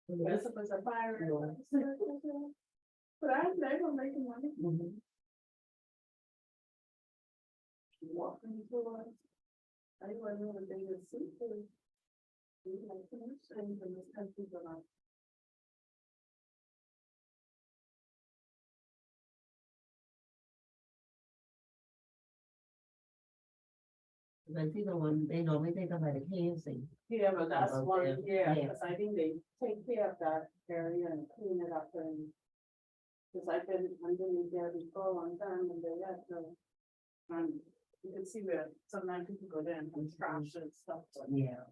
That's if it's a fire. But they don't make money. Walking to us. I don't know what they would see for. We like to change in this country, but I. Then people when they normally take them by the KFC. Yeah, but that's About one, there, yeah, yeah. because I think they take care of that area and clean it up and. Cause I've been underneath there before a long time and they had to. You can see where sometimes people go there and trash and stuff. But Yeah.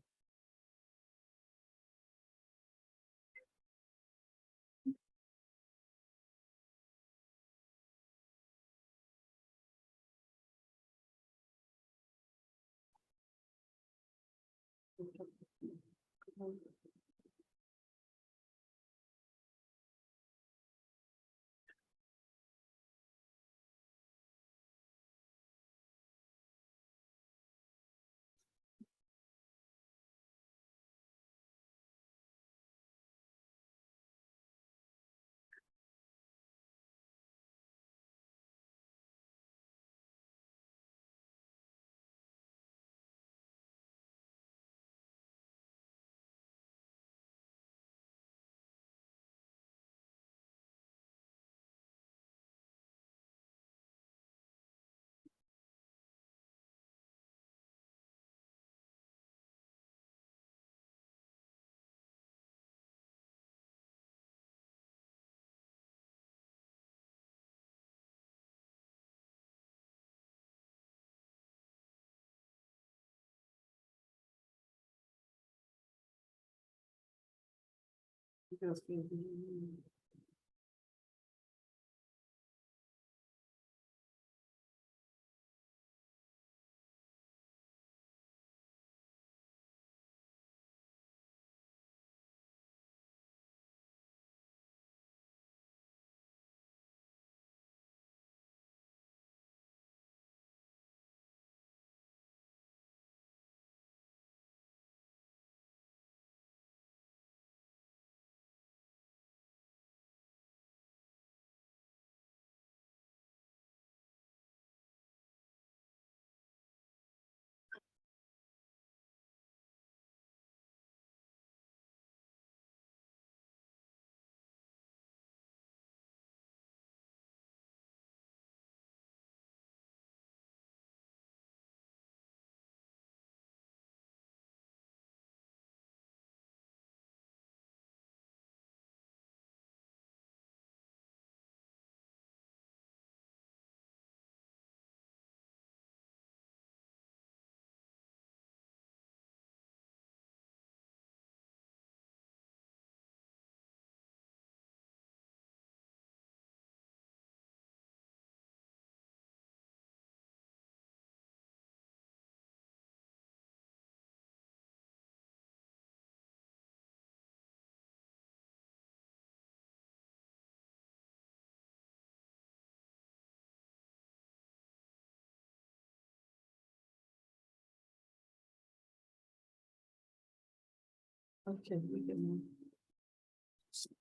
Okay, we can move.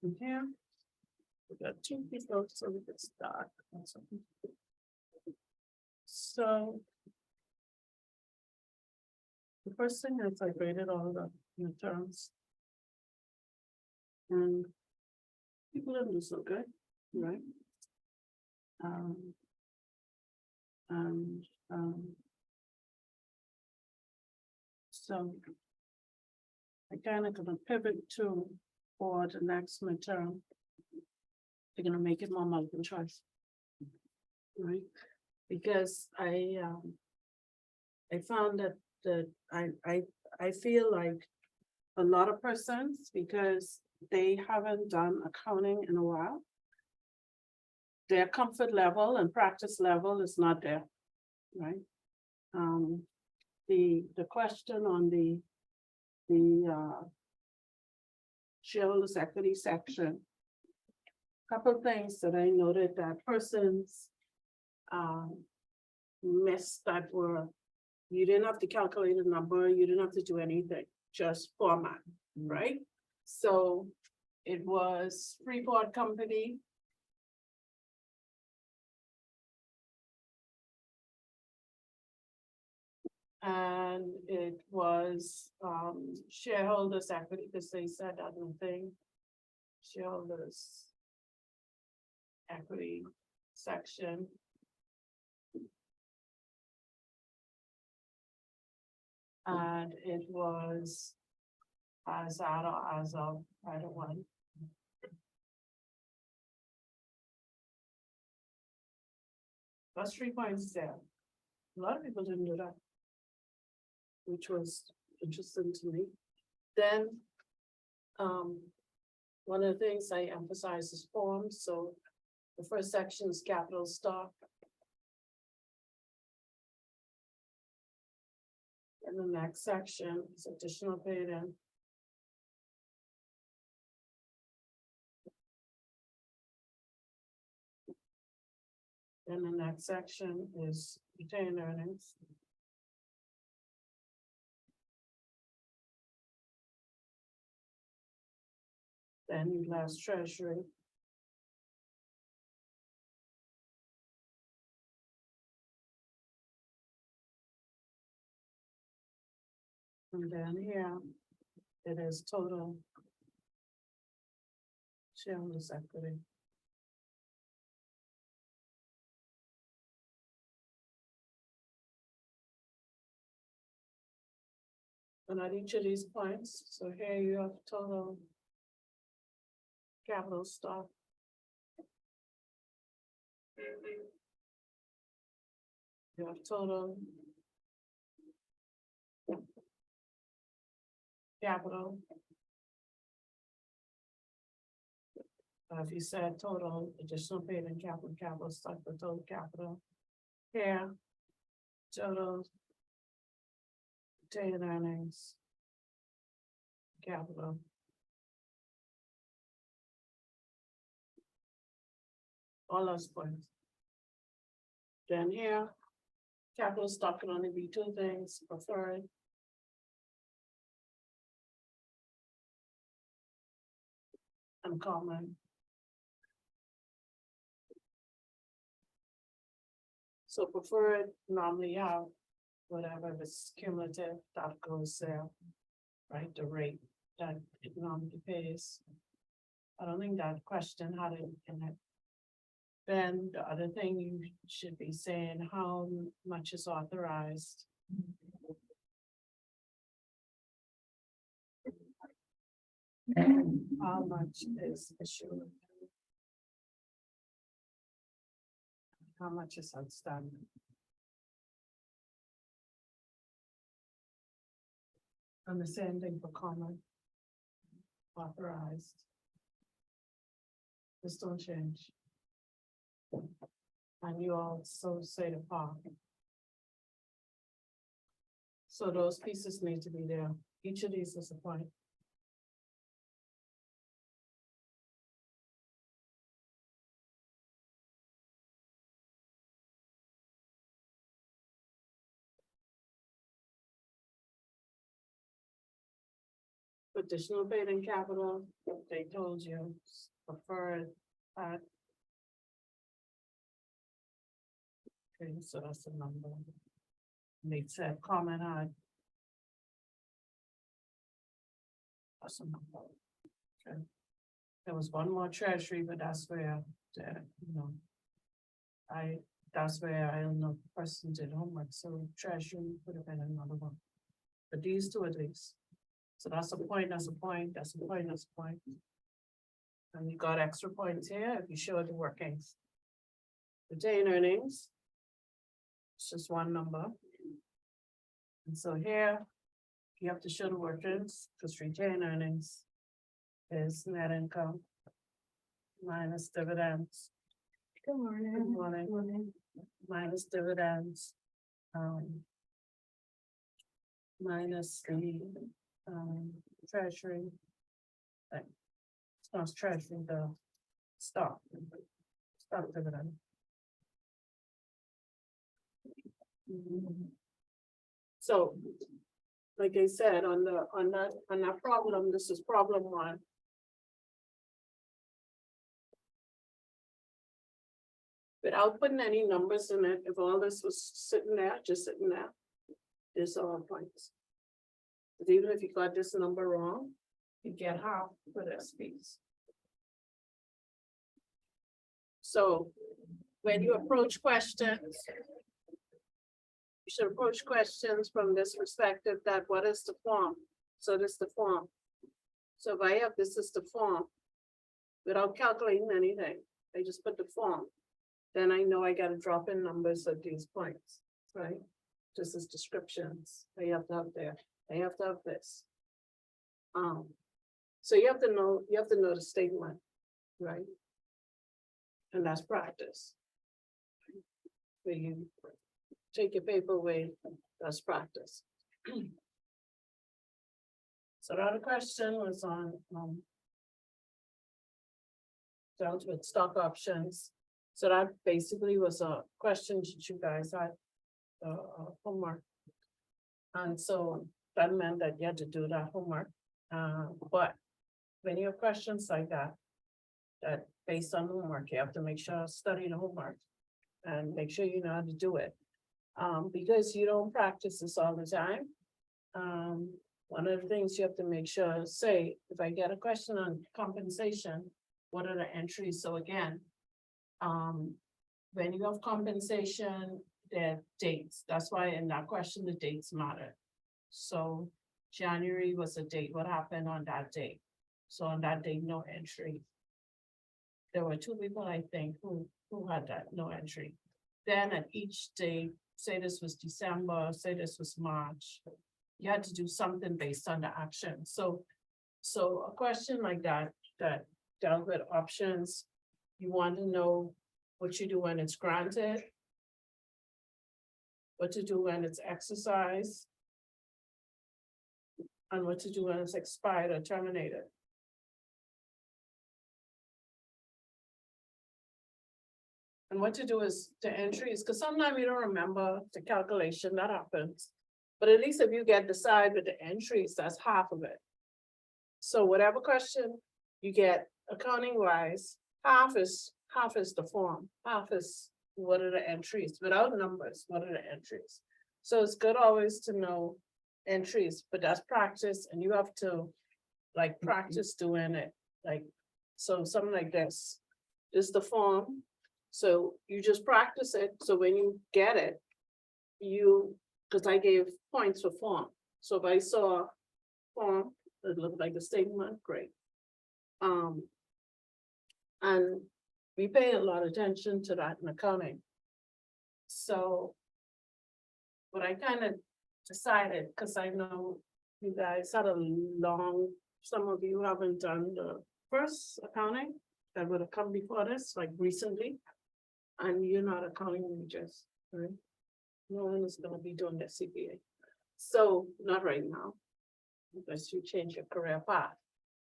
From here. We got two people, so we can start. So. The first thing is I graded all the midterms. And people didn't do so good, right? And so I kind of gonna pivot to for the next midterm. They're gonna make it more multiple choice. Right? Because I found that I feel like a lot of persons, because they haven't done accounting in a while. Their comfort level and practice level is not there, right? The question on the shareholders equity section. Couple things that I noted that persons missed that were, you didn't have to calculate a number, you didn't have to do anything. just format, right? So it was Freeport Company. And it was shareholders equity, because they said that in the thing. Shareholders equity section. And it was as out or as of, I don't want. That's 3 points there. A lot of people didn't do that. Which was interesting to me. Then, one of the things I emphasize is forms, so the first section is capital stock. And the next section is additional paid in. And the next section is retained earnings. Then last treasury. And then here, it is total shareholders equity. And at each of these points, so here you have total capital stock. You have total capital. If you said total additional paid in capital stock for total capital. Here, total retained earnings. Capital. All those points. Then here, capital stock can only be 2 things, preferred. And common. So preferred normally have whatever is cumulative that goes there, right? The rate that it normally pays. I don't think that question had it in it. Then the other thing you should be saying, how much is authorized? How much is issued? How much is outstanding? And the same thing for common. Authorized. This don't change. And you also say the part. So those pieces need to be there. Each of these is a point. Additional paid in capital, they told you, preferred at. Okay, so that's the number. They said common had. That's a number. Okay. There was one more treasury, but that's where, that's where I don't know if the person did homework, so treasury would have been another one. But these 2 at least. So that's a point, that's a point, that's a point, that's a point. And you got extra points here if you show the workings. Retained earnings. It's just one number. And so here, you have to show the workings, because retained earnings is net income minus dividends. Good morning. Good morning. Good morning. Minus dividends. Minus the treasury. It's not treasury, the stock dividend. So like I said, on that problem, this is problem one. Without putting any numbers in it, if all this was sitting there, just sitting there, there's all points. But even if you got this number wrong, you get half for this piece. So when you approach questions, you should approach questions from this perspective that what is the form? So this is the form. So if I have this is the form, without calculating anything, I just put the form. Then I know I gotta drop in numbers at these points, right? This is descriptions. I have to have there. I have to have this. So you have to know the statement, right? And that's practice. Where you take your paper away, that's practice. So the other question was on dealt with stock options. So that basically was a question that you guys had homework. And so that meant that you had to do that homework. But when you have questions like that, that based on homework, you have to make sure study the homework and make sure you know how to do it. Because you don't practice this all the time. One of the things you have to make sure, say, if I get a question on compensation, what are the entries? So again, when you have compensation, there are dates. That's why in that question, the dates matter. So January was a date. What happened on that date? So on that date, no entry. There were 2 people, I think, who had that, no entry. Then at each date, say this was December, say this was March, you had to do something based on the action. So a question like that dealt with options, you want to know what you do when it's granted, what to do when it's exercised, and what to do when it's expired or terminated. And what to do is the entries, because sometimes you don't remember the calculation, that happens. But at least if you get the side with the entries, that's half of it. So whatever question you get accounting wise, half is the form, half is what are the entries, without numbers, what are the entries? So it's good always to know entries, but that's practice, and you have to like practice doing it. Like, so something like this is the form. So you just practice it. So when you get it, because I gave points for form. So if I saw form, it looked like a statement, great. And we pay a lot of attention to that in accounting. So what I kind of decided, because I know you guys had a long, some of you haven't done the first accounting that would have come before this, like recently. And you're not accounting majors, right? No one is gonna be doing their CPA. So not right now, unless you change your career path.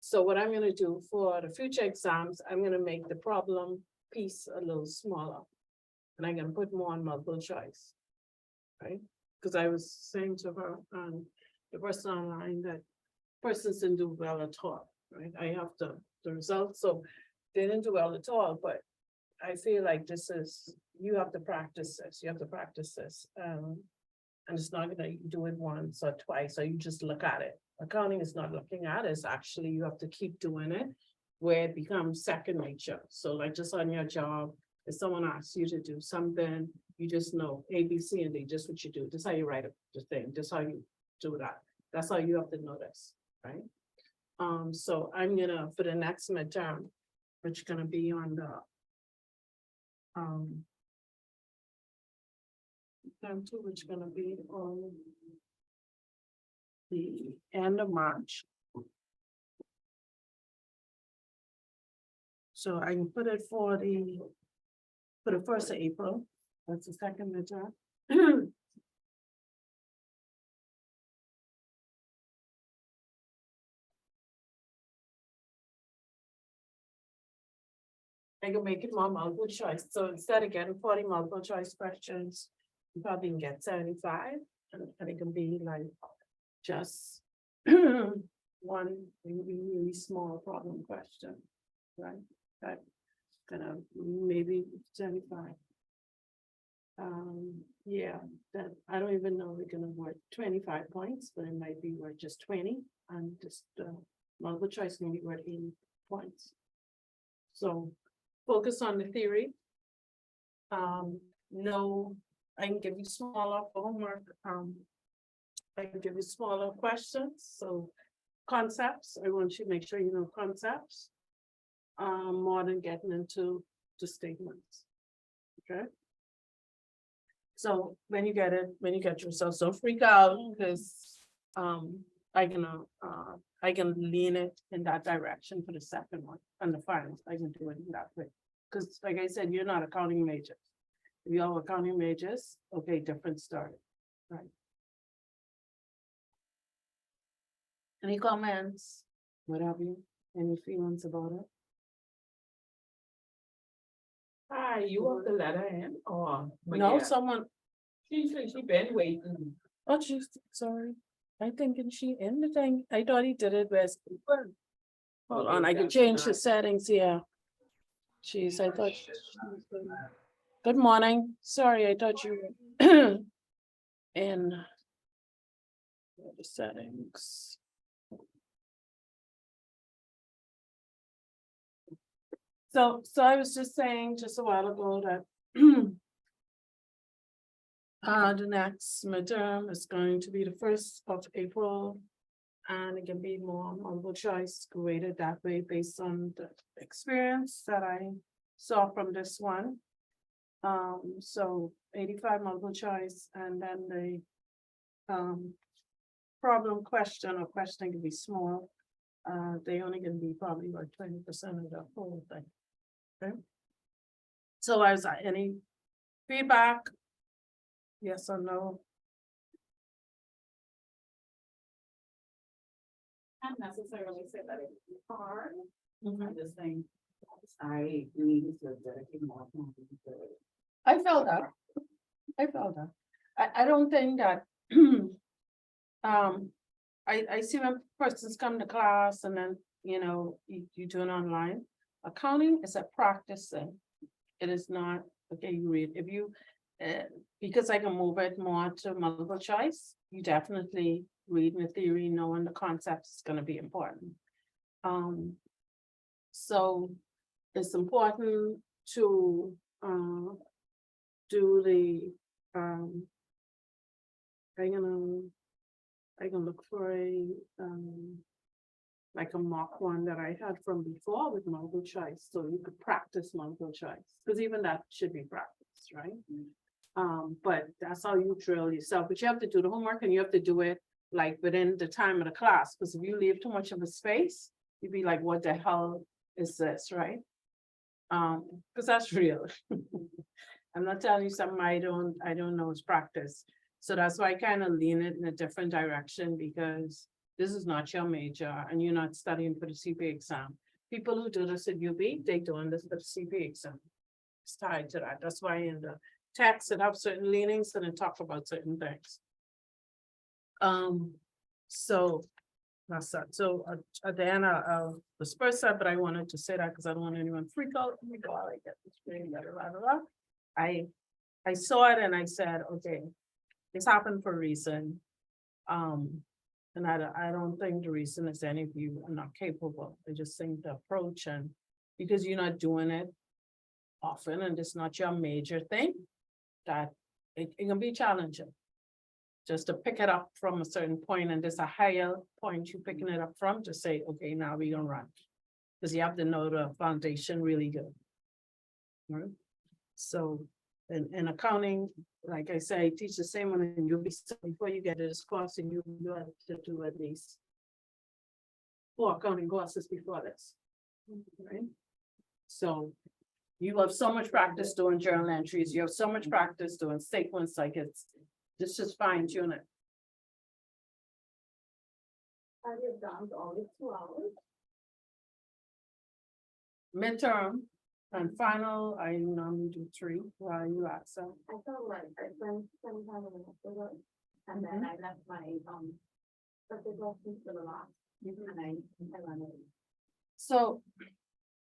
So what I'm gonna do for the future exams, I'm gonna make the problem piece a little smaller. And I'm gonna put more on multiple choice, right? Because I was saying to her, the person online, that persons didn't do well at all, right? I have the results, so they didn't do well at all, but I feel like this is, you have to practice this, you have to practice this. And it's not gonna do it once or twice, or you just look at it. Accounting is not looking at it, it's actually, you have to keep doing it where it becomes second nature. So like just on your job, if someone asks you to do something, you just know A, B, C, and D, just what you do. This is how you write the thing, this is how you do that. That's how you have to know this, right? So I'm gonna, for the next midterm, which is gonna be on the term 2, which is gonna be on the end of March. So I can put it for the 1st of April. That's the second midterm. I can make it more multiple choice. So instead of getting 40 multiple choice questions, you probably can get 75, and it can be like just one maybe really small problem question, right? That gonna maybe 75. Yeah, that I don't even know we're gonna work 25 points, but it might be worth just 20 and just multiple choice can be worth 80 points. So focus on the theory. No, I can give you smaller homework. I can give you smaller questions, so concepts, I want you to make sure you know concepts. More than getting into the statements. Okay. So when you get it, when you get yourself, don't freak out, because I can lean it in that direction for the second one and the finals. I can do it in that way. Because like I said, you're not accounting majors. If you are accounting majors, okay, different story, right? Any comments? What have you? Any feelings about it? Hi, you want the letter in or? No, someone, She been waiting. oh, she's, sorry. I thinking she in the thing. I thought he did it with. Hold on, I can change the settings, yeah. Jeez, I thought. Good morning. Sorry, I thought you were in the settings. So I was just saying just a while ago that the next midterm is going to be the 1st of April. And it can be more multiple choice graded that way based on the experience that I saw from this one. So 85 multiple choice, and then the problem question or question can be small. They only can be probably like 20% of the whole thing. Okay. So is there any feedback? Yes or no? Not necessarily say that it's hard, Mhm. I'm just saying, I need to dedicate more time to it. I felt that. I felt that. I don't think that. I see when persons come to class and then, you do it online. Accounting is a practicing. It is not, okay, you read, if you, because I can move it more to multiple choice, you definitely read the theory, knowing the concepts is gonna be important. So it's important to, do the, I can look for a, like a mock one that I had from before with multiple choice, so you could practice multiple choice, because even that should be practiced, right? But that's how you drill yourself, but you have to do the homework and you have to do it like within the time of the class, because if you leave too much of a space, you'd be like, what the hell is this, right? Because that's real. I'm not telling you something I don't know is practice. So that's why I kind of lean it in a different direction, because this is not your major and you're not studying for the CPA exam. People who do this at UB, they doing this for the CPA exam. It's tied to that. That's why in the text it have certain leanings and it talk about certain things. So that's that. So at the end, I'll disperse that, but I wanted to say that because I don't want anyone to freak out. Oh my God, I get this thing, blah, blah, blah, blah. I saw it and I said, okay, this happened for a reason. And I don't think the reason is any of you are not capable. I just think the approach, and because you're not doing it often and it's not your major thing, that it can be challenging. Just to pick it up from a certain point, and there's a higher point you're picking it up from, to say, okay, now we're gonna run. Because you have to know the foundation really good. Right? So in accounting, like I say, I teach the same one, and you'll be, before you get to this course, and you have to do at least 4 accounting courses before this. Right? So you have so much practice doing journal entries, you have so much practice doing statements, like this is fine tune it. I have done all the 2 hours. Midterm and final, I normally do 3 while you at, so. I felt like I spent some time in the hospital, and then I left my But they don't think for the last, and I run it. So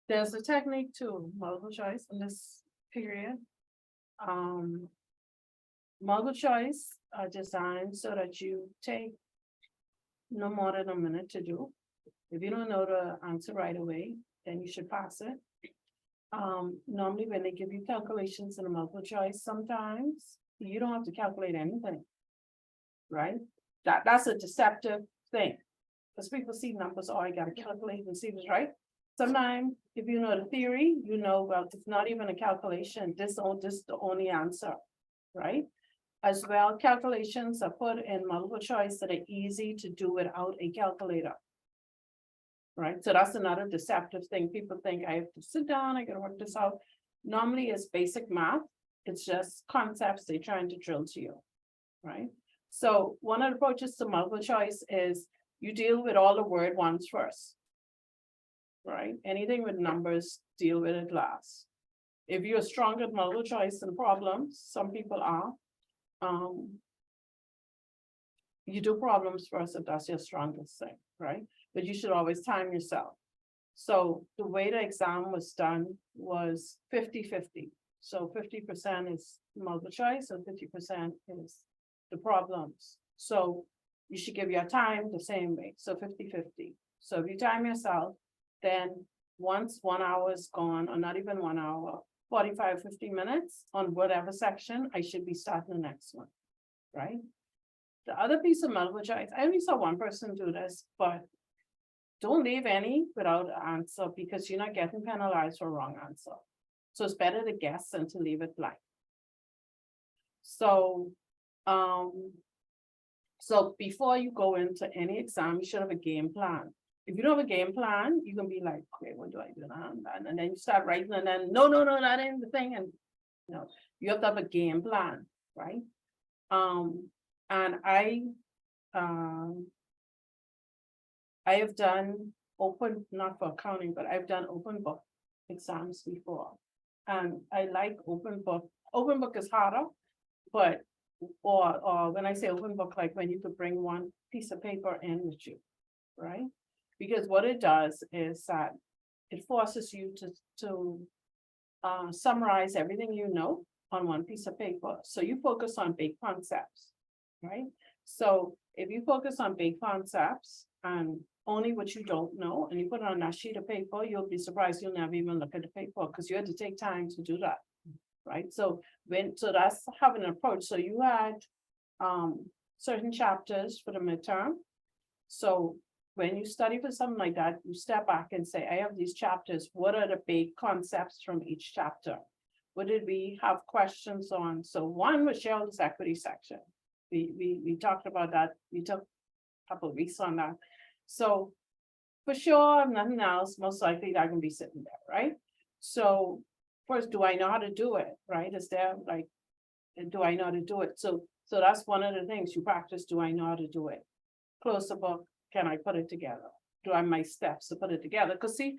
there's a technique to multiple choice in this period. Multiple choice are designed so that you take no more than a minute to do. If you don't know the answer right away, then you should pass it. Normally when they give you calculations in a multiple choice, sometimes you don't have to calculate anything. Right? That's a deceptive thing. Because people see numbers, oh, I gotta calculate and see if it's right. Sometimes, if you know the theory, you know, well, it's not even a calculation, this is the only answer, right? As well, calculations are put in multiple choice that are easy to do without a calculator. Right, so that's another deceptive thing. People think I have to sit down, I gotta work this out. Normally it's basic math, it's just concepts they're trying to drill to you, right? So one of the approaches to multiple choice is you deal with all the word ones first. Right, anything with numbers, deal with it last. If you're strong at multiple choice and problems, some people are. You do problems first if that's your strongest thing, right? But you should always time yourself. So the way the exam was done was 50-50. So 50% is multiple choice and 50% is the problems. So you should give your time the same way, so 50-50. So if you time yourself, then once 1 hour is gone, or not even 1 hour, 45-50 minutes on whatever section, I should be starting the next one, right? The other piece of multiple choice, I only saw one person do this, but don't leave any without an answer because you're not getting penalized for a wrong answer. So it's better to guess than to leave it blank. So, so before you go into any exam, you should have a game plan. If you don't have a game plan, you can be like, okay, what do I do now? And then you start writing and then, no, that ain't the thing. And you know, you have to have a game plan, right? And I have done open, not for accounting, but I've done open book exams before. And I like open book. Open book is harder, but, or when I say open book, like when you could bring one piece of paper in with you, right? Because what it does is that it forces you to summarize everything you know on one piece of paper. So you focus on big concepts, right? So if you focus on big concepts and only what you don't know, and you put it on that sheet of paper, you'll be surprised you'll never even look at the paper because you had to take time to do that, right? So that's having an approach. So you had certain chapters for the midterm. So when you study for something like that, you step back and say, I have these chapters. What are the big concepts from each chapter? What did we have questions on? So one was shareholders' equity section. We talked about that. We took a couple of weeks on that. So for sure, if nothing else, most likely that can be sitting there, right? So first, do I know how to do it, right? Is there like, do I know how to do it? So that's one of the things you practice. Do I know how to do it? Close the book. Can I put it together? Do I have my steps to put it together? Because see,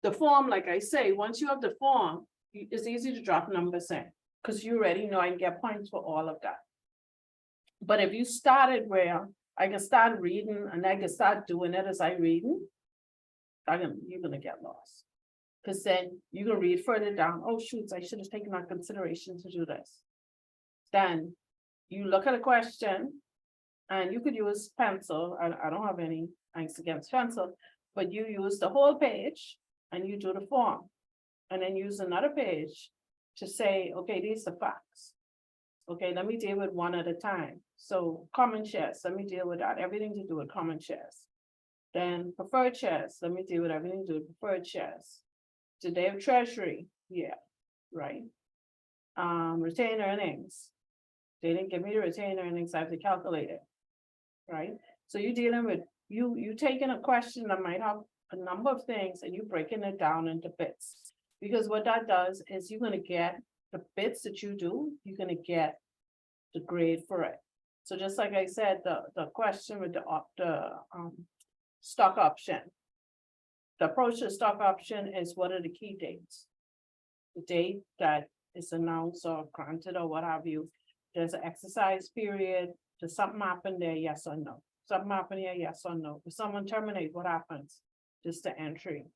the form, like I say, once you have the form, it's easy to drop numbers in because you already know I can get points for all of that. But if you started where I can start reading and I can start doing it as I reading, you're gonna get lost. Because then you can read further down. Oh shoots, I should have taken that consideration to do this. Then you look at a question. And you could use pencil. I don't have any thanks against pencil, but you use the whole page and you do the form. And then use another page to say, okay, these are facts. Okay, let me deal with one at a time. So common shares, let me deal with that. Everything to do with common shares. Then preferred shares, let me deal with everything to do with preferred shares. Did they have treasury? Yeah, right. Retained earnings. They didn't give me the retained earnings, I have to calculate it. Right, so you're dealing with you taking a question that might have a number of things and you breaking it down into bits, because what that does is you're going to get the bits that you do, you're going to get the grade for it. So just like I said, the question with the stock option, the approach to stock option is what are the key dates? The date that is announced or granted or what have you. There's an exercise period. Does something happen there? Yes or no? something happened here, yes or no. If someone terminate, what happens? Just the entry.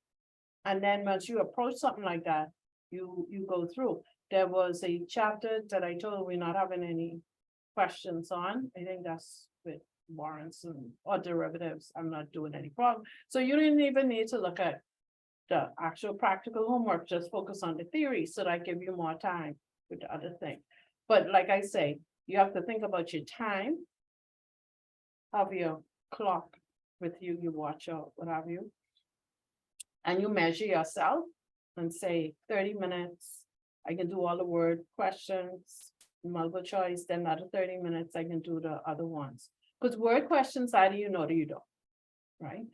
And then once you approach something like that, you go through. There was a chapter that I told we're not having any questions on. I think that's with warrants and or derivatives. I'm not doing any problem. So you didn't even need to look at the actual practical homework, just focus on the theory, so that I give you more time with the other thing. But like I say, you have to think about your time. Have your clock with you, you watch out, what have you. And you measure yourself and say 30 minutes, I can do all the word questions, multiple choice, then another 30 minutes, I can do the other ones. Because word questions, either you know or you don't, right?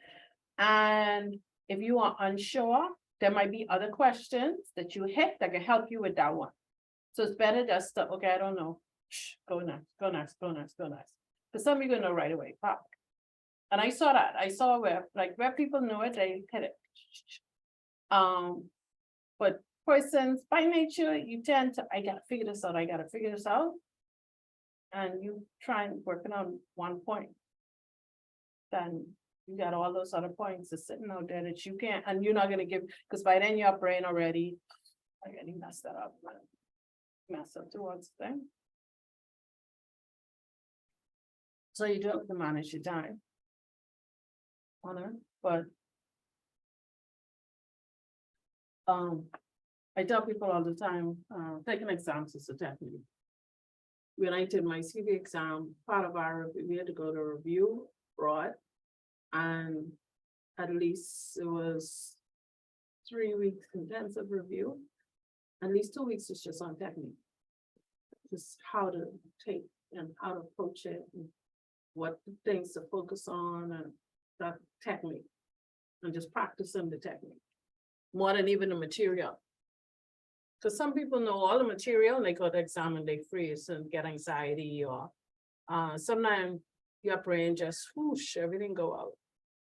And if you are unsure, there might be other questions that you hit that can help you with that one. So it's better just to, okay, I don't know, shh, go next, go next, go next, go next. Because some you're gonna know right away, pop. And I saw that, I saw where people know it, they hit it. But persons by nature, you tend to, I gotta figure this out, I gotta figure this out. And you try and work it on one point. Then you got all those other points that's sitting out there that you can't, and you're not gonna give, because by then your brain already, I already messed that up. Mess up towards the thing. So you do have to manage your time. On it, but. I tell people all the time, taking exams is a technique. When I did my CV exam, part of our, we had to go to review abroad. And at least it was 3 weeks intensive review. At least 2 weeks is just on technique. Just how to take and how to approach it, and what things to focus on, and that technique. And just practicing the technique. More than even the material. Because some people know all the material and they go to exam and they freeze and get anxiety, or sometimes your brain just whoosh, everything go out.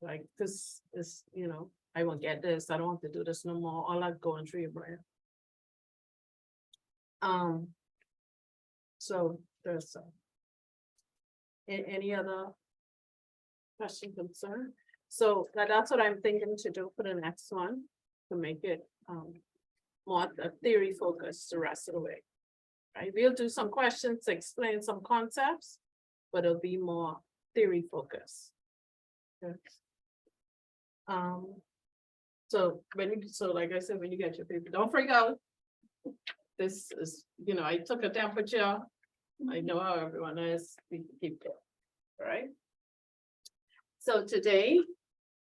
Like this is, you know, I won't get this, I don't want to do this no more, all that going through your brain. So there's any other question, concern? So that's what I'm thinking to do for the next one, to make it more theory focused the rest of the way. Right, we'll do some questions to explain some concepts, but it'll be more theory focused. Okay. So like I said, when you get your paper, don't freak out. This is, you know, I took a temperature. I know how everyone is. We keep it, all right? So today,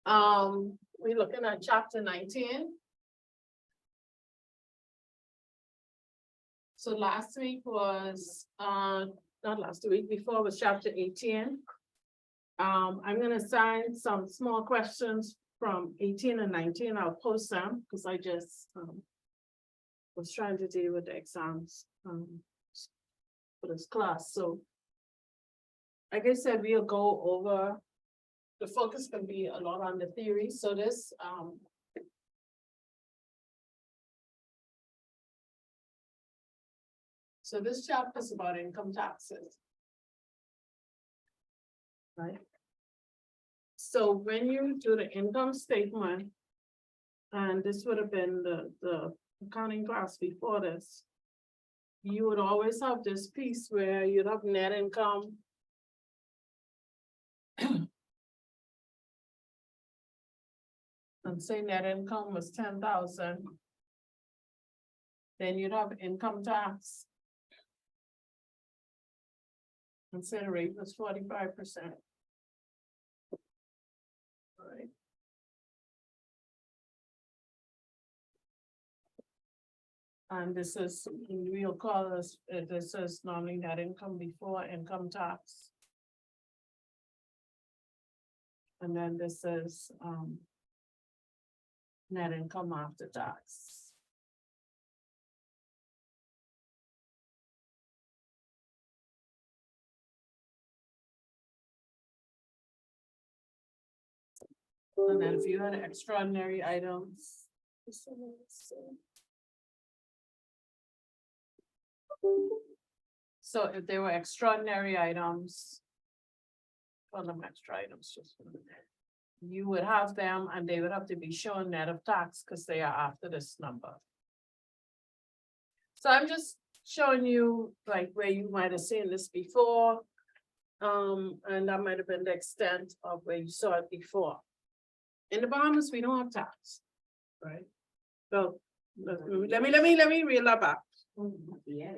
we're looking at chapter 19. So last week was, not last week, before was chapter 18. I'm gonna assign some small questions from 18 and 19. I'll post them because I just was trying to deal with the exams for this class. So like I said, we'll go over, the focus can be a lot on the theory. So this so this chapter is about income taxes. Right? So when you do the income statement, and this would have been the accounting class before this, you would always have this piece where you'd have net income. And say net income was 10,000. Then you'd have income tax. And say the rate was 45%. Right. And this is, we'll call this, this is normally net income before income tax. And then this is net income after tax. And then if you had extraordinary items. So if there were extraordinary items, on the extra items, just. You would have them and they would have to be shown net of tax because they are after this number. So I'm just showing you like where you might have seen this before. And that might have been the extent of where you saw it before. In the Bahamas, we don't have tax, right? So, let me reel that back. Yeah.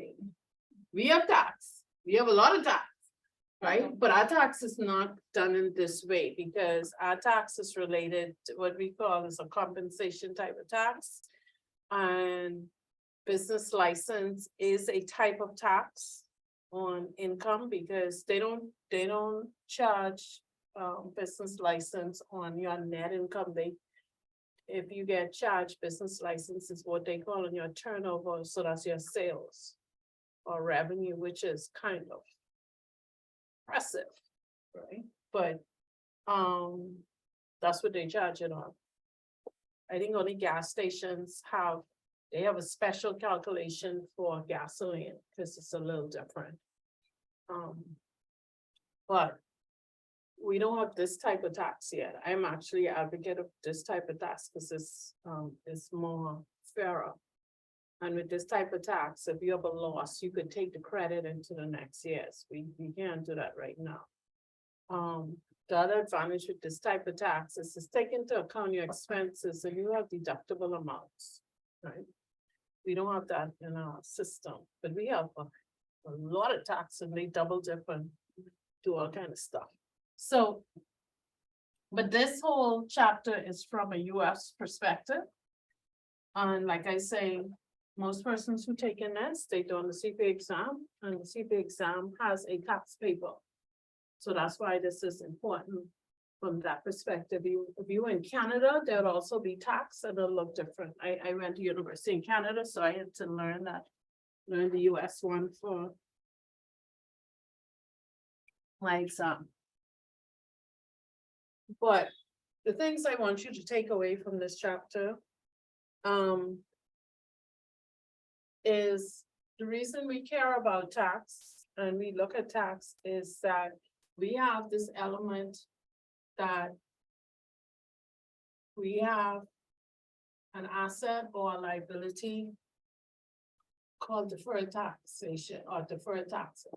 We have tax, we have a lot of tax, right? But our tax is not done in this way because our tax is related to what we call is a compensation type of tax. And business license is a type of tax on income because they don't charge business license on your net income. If you get charged business license is what they call on your turnover, so that's your sales or revenue, which is kind of impressive, right? But that's what they charge it on. I think only gas stations they have a special calculation for gasoline because it's a little different. But we don't have this type of tax yet. I'm actually an advocate of this type of tax because it's more fairer. And with this type of tax, if you have a loss, you could take the credit into the next years. We can't do that right now. The other advantage with this type of tax is to take into account your expenses and you have deductible amounts, right? We don't have that in our system, but we have a lot of tax and they double dip and do all kind of stuff. So, but this whole chapter is from a US perspective. And like I say, most persons who take this, they do on the CPA exam, and the CPA exam has a tax paper. So that's why this is important from that perspective. If you were in Canada, there would also be tax and it'll look different. I went to university in Canada, so I had to learn the US one for my exam. But the things I want you to take away from this chapter, is the reason we care about tax and we look at tax is that we have this element that we have an asset or a liability called deferred taxation or deferred taxes.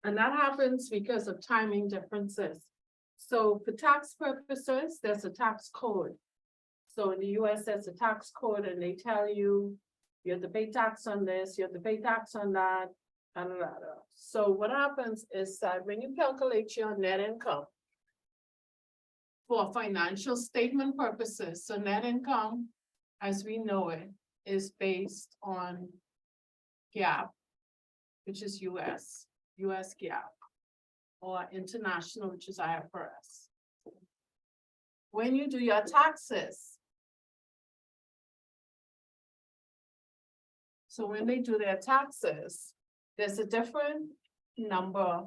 And that happens because of timing differences. So for tax purposes, there's a tax code. So in the US, there's a tax code and they tell you, you have to pay tax on this, you have to pay tax on that. So what happens is that when you calculate your net income for financial statement purposes, so net income, as we know it, is based on GAAP, which is US GAAP, or international, which is IFRS. When you do your taxes, so when they do their taxes, there's a different number,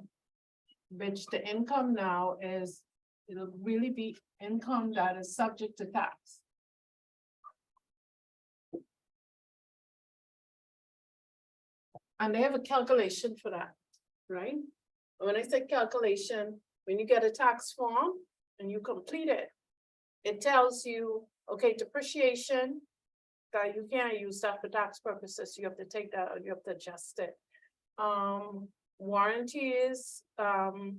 which the income now is, it'll really be income that is subject to tax. And they have a calculation for that, right? When I say calculation, when you get a tax form and you complete it, it tells you, okay, depreciation, that you can't use that for tax purposes. You have to take that, or you have to adjust it. Warranties,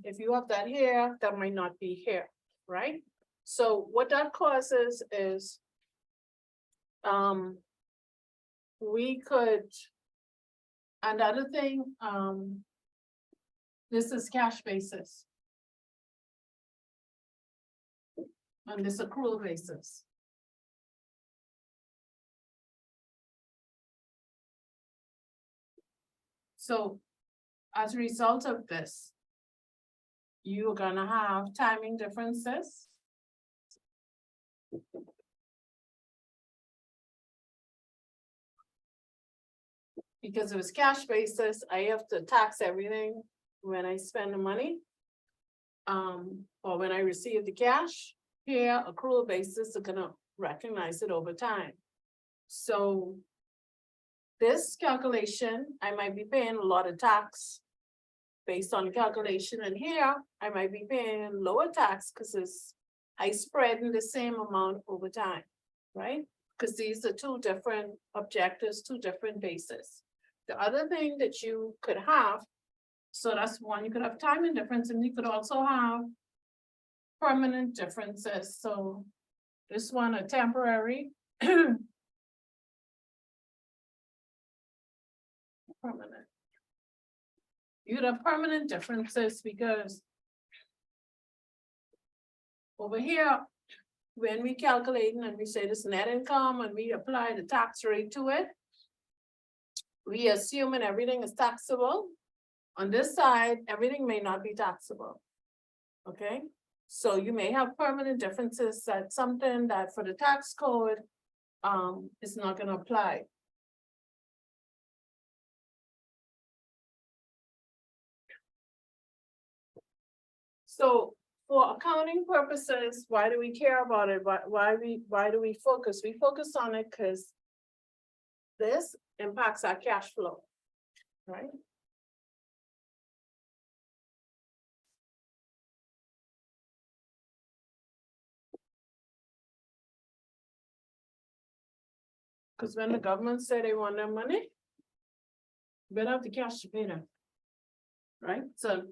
if you have that here, that might not be here, right? So what that causes is, we could, another thing, this is cash basis. And this accrual basis. So as a result of this, you're gonna have timing differences. Because it was cash basis, I have to tax everything when I spend the money. Or when I receive the cash. Here, accrual basis are gonna recognize it over time. So this calculation, I might be paying a lot of tax based on calculation, and here I might be paying lower tax because I spread in the same amount over time, right? Because these are two different objectives, two different bases. The other thing that you could have, so that's one, you could have timing difference, and you could also have permanent differences, so this one a temporary. Permanent. You'd have permanent differences because over here, when we calculate and we say this net income and we apply the tax rate to it, we assuming everything is taxable. On this side, everything may not be taxable. Okay, so you may have permanent differences, that's something that for the tax code, is not gonna apply. So for accounting purposes, why do we care about it? Why do we focus? We focus on it because this impacts our cash flow, right? Because when the government say they want their money, you better have the cash to pay them. Right, so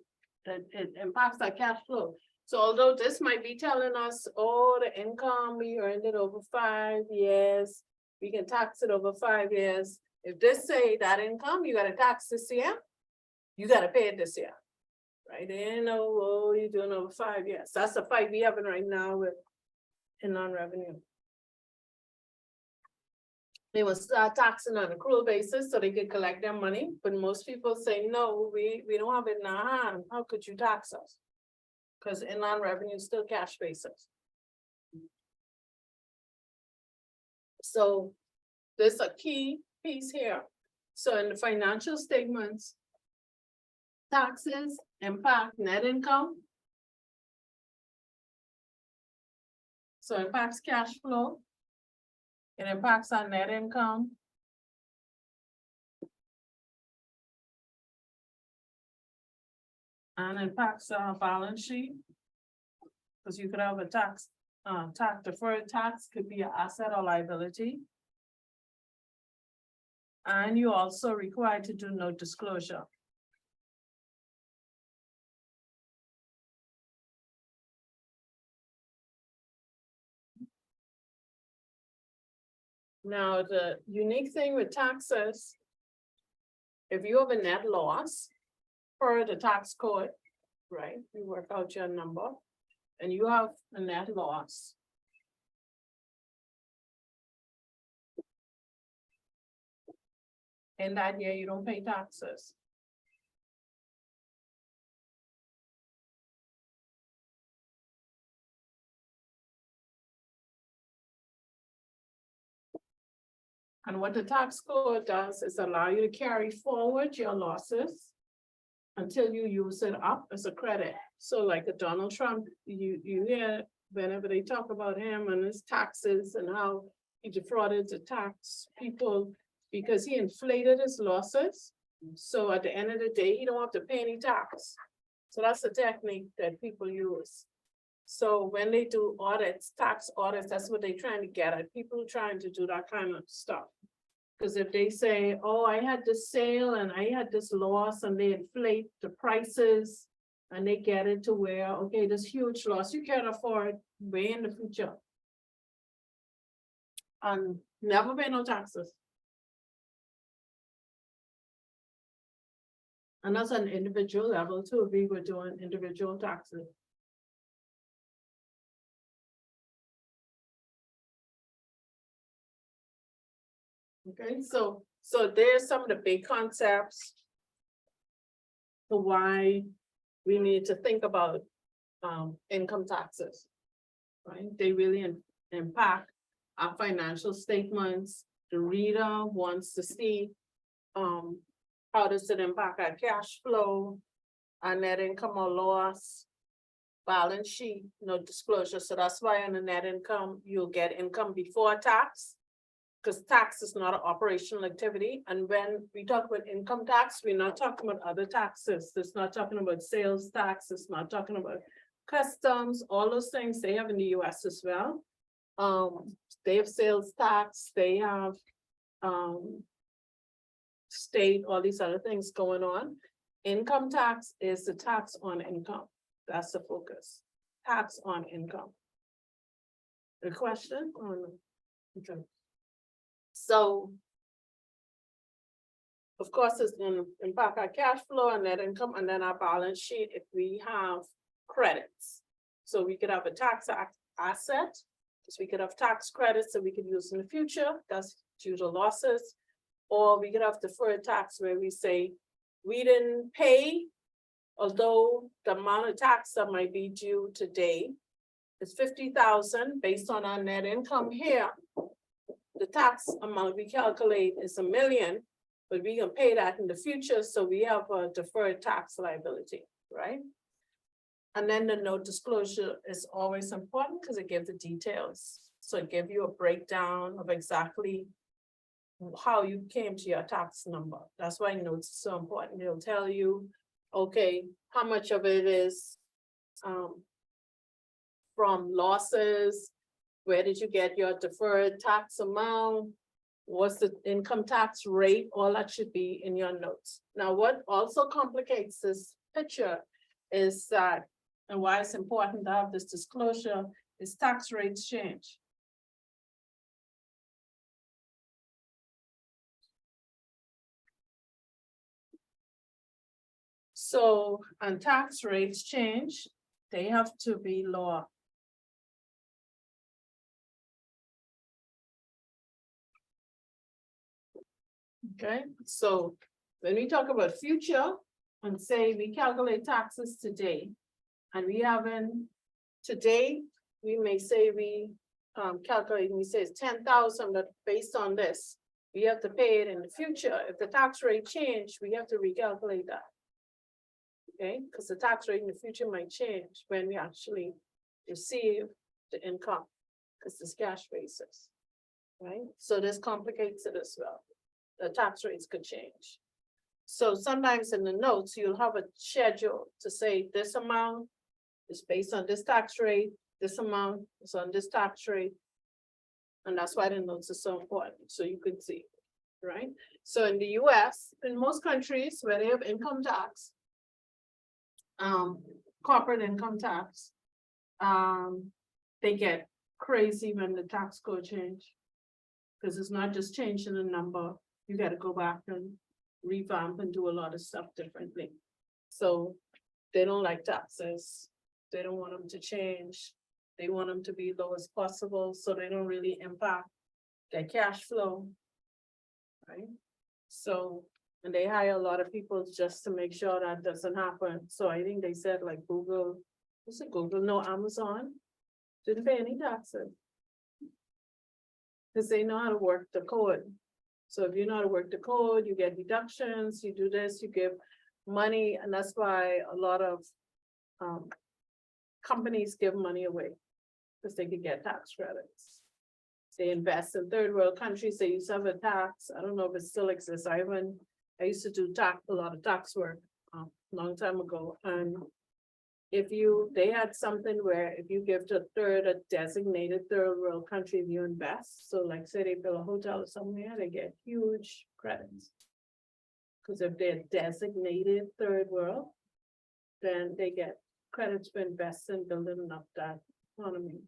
it impacts our cash flow. So although this might be telling us, oh, the income, we earned it over 5 years, we can tax it over 5 years. If this say that income, you gotta tax this year, you gotta pay it this year. Right, they ain't know, oh, you're doing over 5 years. That's the fight we having right now with in non-revenue. They will start taxing on an accrual basis so they can collect their money, but most people say, no, we don't have it in our hand, how could you tax us? Because in non-revenue is still cash basis. So there's a key piece here. So in the financial statements, taxes impact net income. So it impacts cash flow. It impacts our net income. And impacts our balance sheet. Because you could have a tax deferred tax could be an asset or liability. And you're also required to do note disclosure. Now, the unique thing with taxes, if you have a net loss per the tax code, right, you work out your number and you have a net loss. In that year, you don't pay taxes. And what the tax code does is allow you to carry forward your losses until you use it up as a credit. So like a Donald Trump, you hear whenever they talk about him and his taxes and how he defrauded the tax people because he inflated his losses. So at the end of the day, he don't have to pay any tax. So that's the technique that people use. So when they do audits, tax audits, that's what they're trying to get at, people trying to do that kind of stuff. Because if they say, oh, I had this sale and I had this loss and they inflate the prices and they get it to where, okay, this huge loss, you can't afford way in the future. And never pay no taxes. And that's an individual level too, we were doing individual taxes. Okay, so there's some of the big concepts for why we need to think about income taxes, right? They really impact our financial statements. The reader wants to see how does it impact our cash flow, our net income or loss, balance sheet, no disclosure. So that's why on the net income, you'll get income before tax. because tax is not an operational activity, and when we talk about income tax, we're not talking about other taxes. It's not talking about sales tax, it's not talking about customs, all those things they have in the US as well. They have sales tax, they have, state, all these other things going on. Income tax is the tax on income. That's the focus. Tax on income. A question on, okay. So. Of course, it's gonna impact our cash flow and net income, and then our balance sheet if we have credits. So we could have a tax asset, because we could have tax credits that we could use in the future, that's due to losses. Or we could have deferred tax where we say, we didn't pay, although the amount of tax that might be due today is 50,000 based on our net income here. The tax amount we calculate is $1 million, but we can pay that in the future, so we have a deferred tax liability, right? And then the note disclosure is always important because it gives the details. So it gives you a breakdown of exactly how you came to your tax number. That's why notes are so important. It'll tell you, okay, how much of it is from losses, where did you get your deferred tax amount, what's the income tax rate, all that should be in your notes. Now, what also complicates this picture is that, and why it's important to have this disclosure, is tax rates change. So, and tax rates change, they have to be lower. Okay, so when we talk about future and say we calculate taxes today, and we haven't, today, we may say we calculate, we say it's 10,000, but based on this, we have to pay it in the future. If the tax rate change, we have to recalculate that. Okay, because the tax rate in the future might change when we actually receive the income, because it's cash basis, right? So this complicates it as well. The tax rates could change. So sometimes in the notes, you'll have a schedule to say this amount is based on this tax rate, this amount is on this tax rate. And that's why the notes are so important, so you can see, right? So in the US, in most countries where they have income tax, corporate income tax, they get crazy when the tax code change. Because it's not just changing the number, you gotta go back and revamp and do a lot of stuff differently. So they don't like taxes, they don't want them to change, they want them to be low as possible, so they don't really impact their cash flow. Right? So, and they hire a lot of people just to make sure that doesn't happen. So I think they said like Google, what's it Google? No, Amazon didn't pay any taxes. Because they know how to work the code. So if you know how to work the code, you get deductions, you do this, you give money, and that's why a lot of companies give money away, because they could get tax credits. They invest in third world countries, they used to have a tax, I don't know if it still exists, I used to do a lot of tax work a long time ago, and if they had something where if you give to a designated third world country, if you invest, so like say they build a hotel or somewhere, they get huge credits. Because if they're designated third world, then they get credits for investing in building up that economy.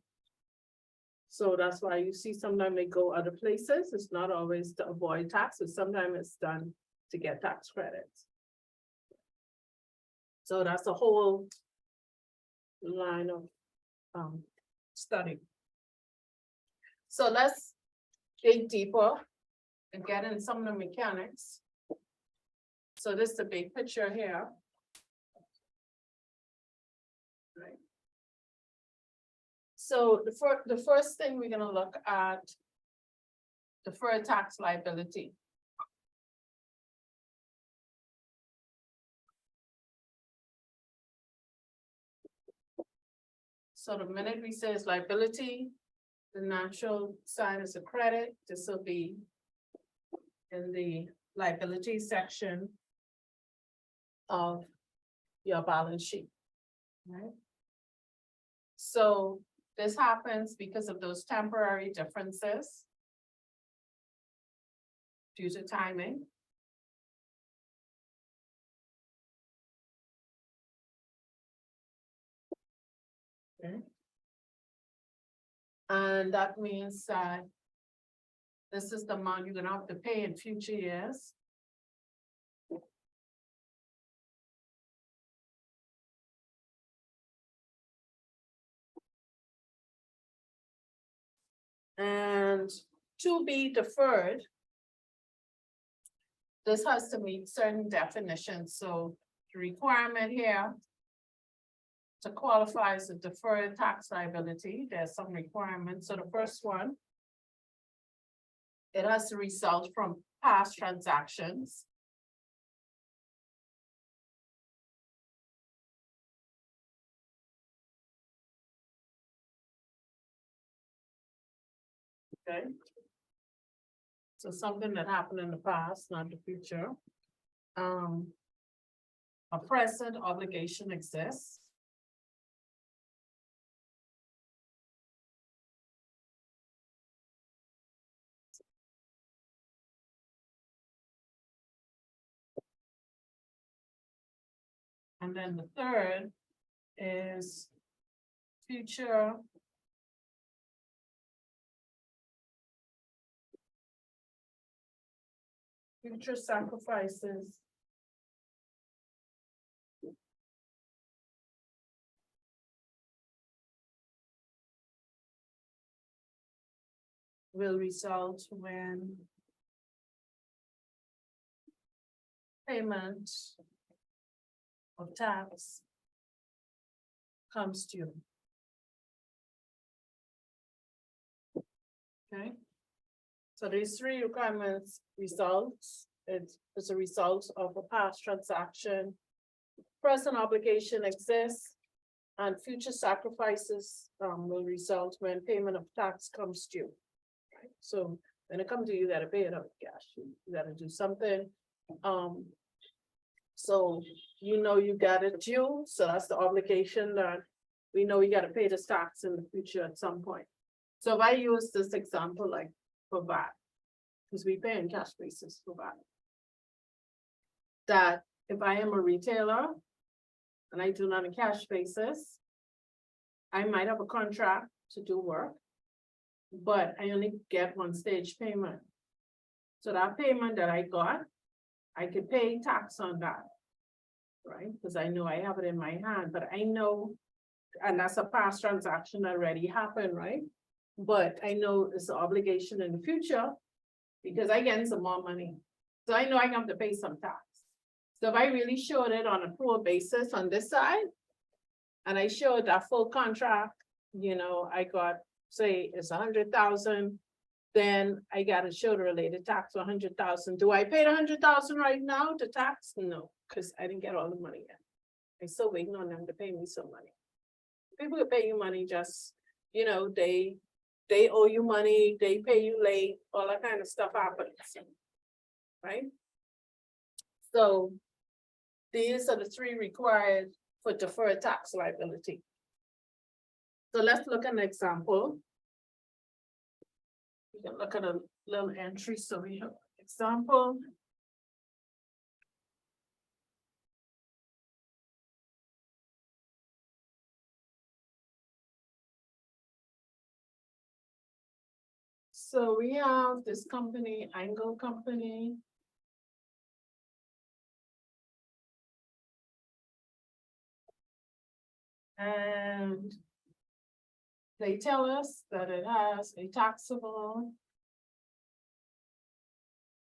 So that's why you see sometimes they go other places. It's not always to avoid taxes. Sometimes it's done to get tax credits. So that's a whole line of study. So let's dig deeper and get in some of the mechanics. So this is the big picture here. Right. So the first thing we're gonna look at, deferred tax liability. So the minute we say it's liability, The natural side is a credit, this will be in the liability section of your balance sheet. Right? So this happens because of those temporary differences due to timing. Okay. And that means that this is the amount you're gonna have to pay in future years. And to be deferred, this has to meet certain definitions, so the requirement here to qualify as a deferred tax liability, there's some requirements. So the first one, it has to result from past transactions. Okay. So something that happened in the past, not the future. A present obligation exists. And then the third is future sacrifices will result when payment of tax comes due. Okay. So these three requirements results, it's a result of a past transaction. Present obligation exists and future sacrifices will result when payment of tax comes due. Right? So when it comes to you gotta pay it out cash, you gotta do something. So you know you got it due, so that's the obligation that we know you gotta pay this tax in the future at some point. So if I use this example like for VAT, because we pay in cash basis for VAT. That if I am a retailer and I do not a cash basis, I might have a contract to do work, but I only get one stage payment. So that payment that I got, I could pay tax on that. Right, because I know I have it in my hand, but I know, and that's a past transaction that already happened, right? But I know it's an obligation in the future because I get some more money. So I know I have to pay some tax. So if I really showed it on a pro basis on this side, and I showed that full contract, you know, I got, say, it's 100,000, then I gotta show the related tax of 100,000. Do I pay the 100,000 right now, the tax? No, because I didn't get all the money yet. I'm still waiting on them to pay me some money. People who pay you money just, you know, they owe you money, they pay you late, all that kind of stuff happens. Right? So these are the three required for deferred tax liability. So let's look at an example. You can look at a little entry, so we have example. So we have this company, Angle Company. And they tell us that it has a taxable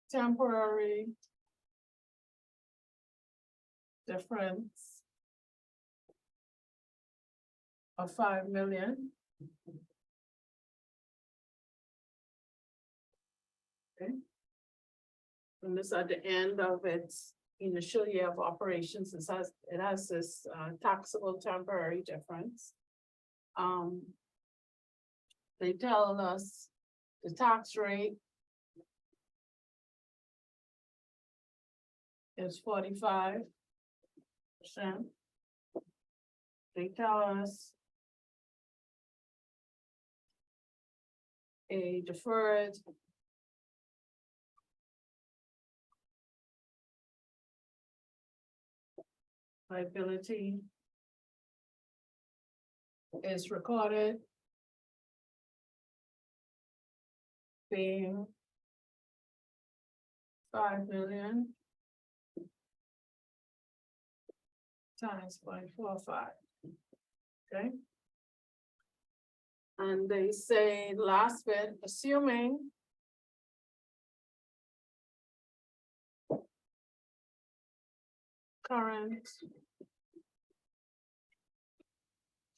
temporary difference of 5 million. Okay. And this at the end of its initial year of operations, it has this taxable temporary difference. they tell us the tax rate is 45%. They tell us a deferred liability is recorded being 5 million times 0.45. Okay. And they say last bit, assuming current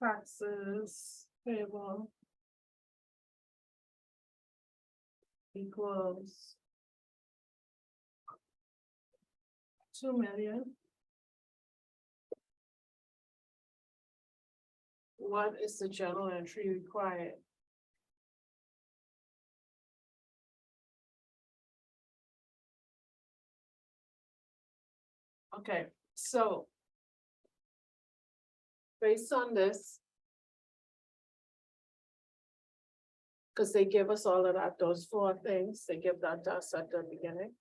taxes payable equals 2 million. What is the journal entry required? Okay, so based on this, because they give us all of that, those 4 things, they give that to us at the beginning.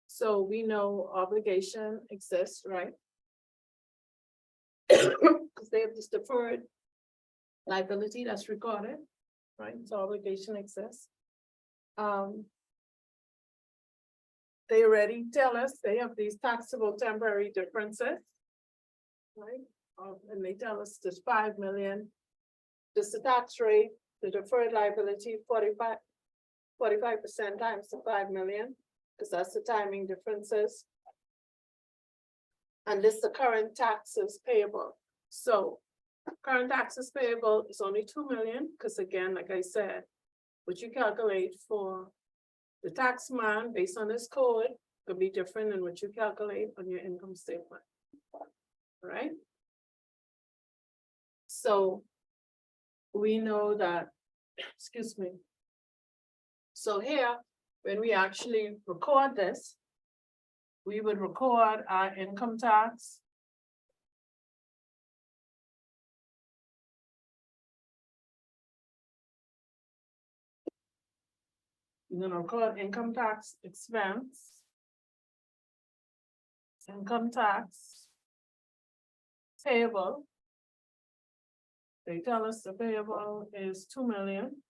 So we know obligation exists, right? Because they have this deferred liability that's recorded, right? So obligation exists. They already tell us they have these taxable temporary differences, right? And they tell us there's 5 million. This is the tax rate, the deferred liability, 45% times the 5 million, because that's the timing differences. And this is the current taxes payable. So current taxes payable is only 2 million, because again, like I said, what you calculate for the tax man based on this code could be different than what you calculate on your income statement. Right? So we know that, excuse me. So here, when we actually record this, we would record our income tax. You're gonna record income tax expense. Income tax payable. They tell us the payable is 2 million.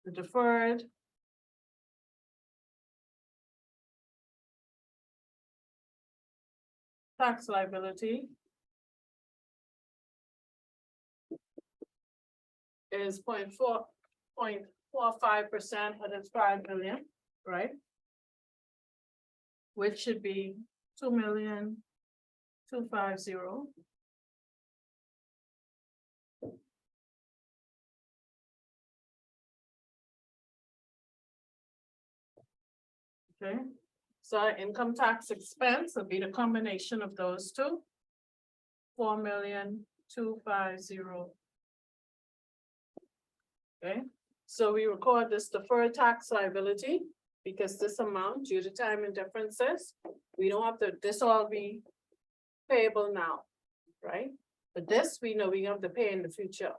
The deferred tax liability is 0.45%, but it's 5 million, right? Which should be 2,250,000. Okay, so our income tax expense will be the combination of those two. 4,250,000. Okay, so we record this deferred tax liability because this amount due to time and differences, we don't have to, this all be payable now, right? But this, we know we have to pay in the future.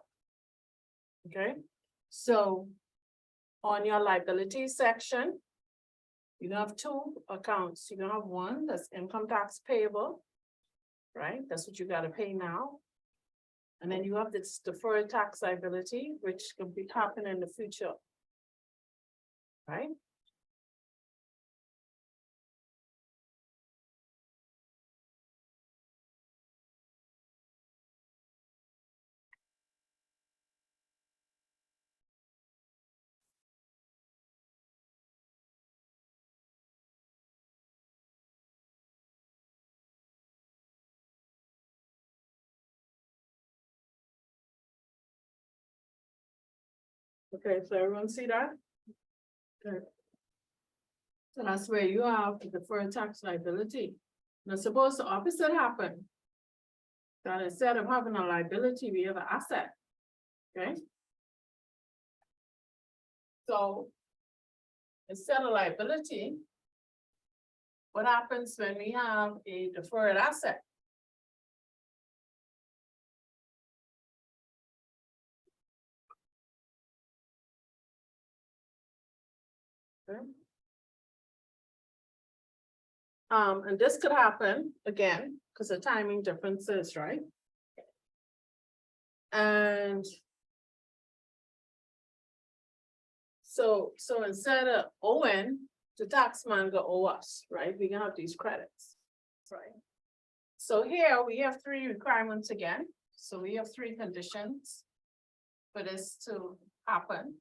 Okay, so on your liability section, you have 2 accounts. You have one that's income tax payable, right? That's what you gotta pay now. And then you have this deferred tax liability, which can be happening in the future. Right? Okay, so everyone see that? Okay. So that's where you have the deferred tax liability. Now, suppose the opposite happened. That instead of having a liability, we have an asset. Okay? So. Instead of liability. What happens when we have a deferred asset? Okay. And this could happen again, because of timing differences, right? And. So instead of owing, the taxman go owe us, right? We can have these credits, right? So here we have three requirements again. So we have three conditions for this to happen.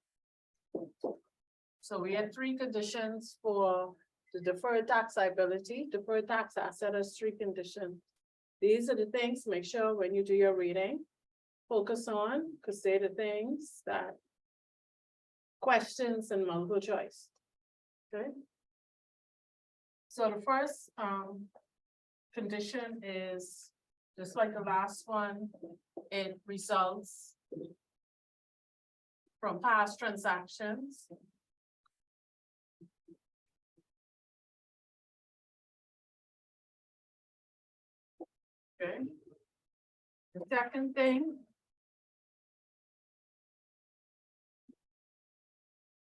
So we had three conditions for the deferred tax liability, deferred tax asset has three conditions. These are the things, make sure when you do your reading, focus on, because they're the things that questions and multiple choice. Okay. So the first condition is just like the last one, it results from past transactions. Okay. The second thing,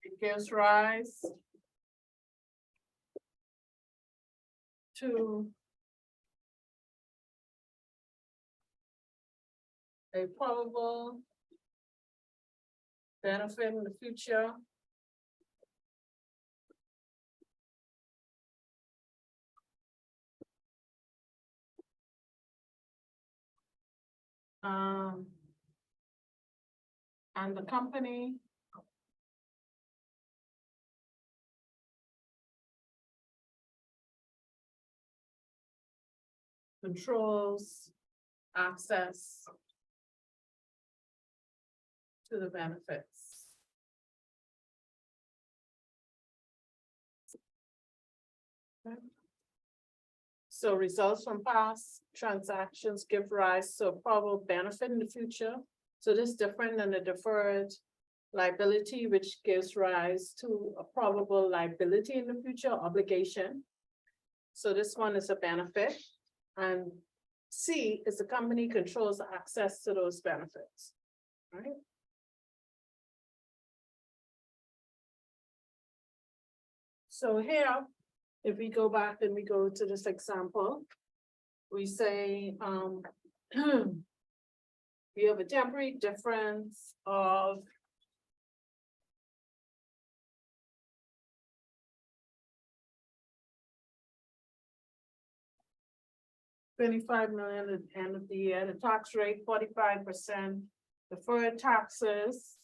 it gives rise to a probable benefit in the future. And the company controls access to the benefits. Okay. So results from past transactions give rise to a probable benefit in the future. So this is different than the deferred liability, which gives rise to a probable liability in the future, obligation. So this one is a benefit. And C is the company controls access to those benefits. All right. So here, if we go back and we go to this example, we say, we have a temporary difference of $25 million at the end of the year, the tax rate 45%, deferred taxes.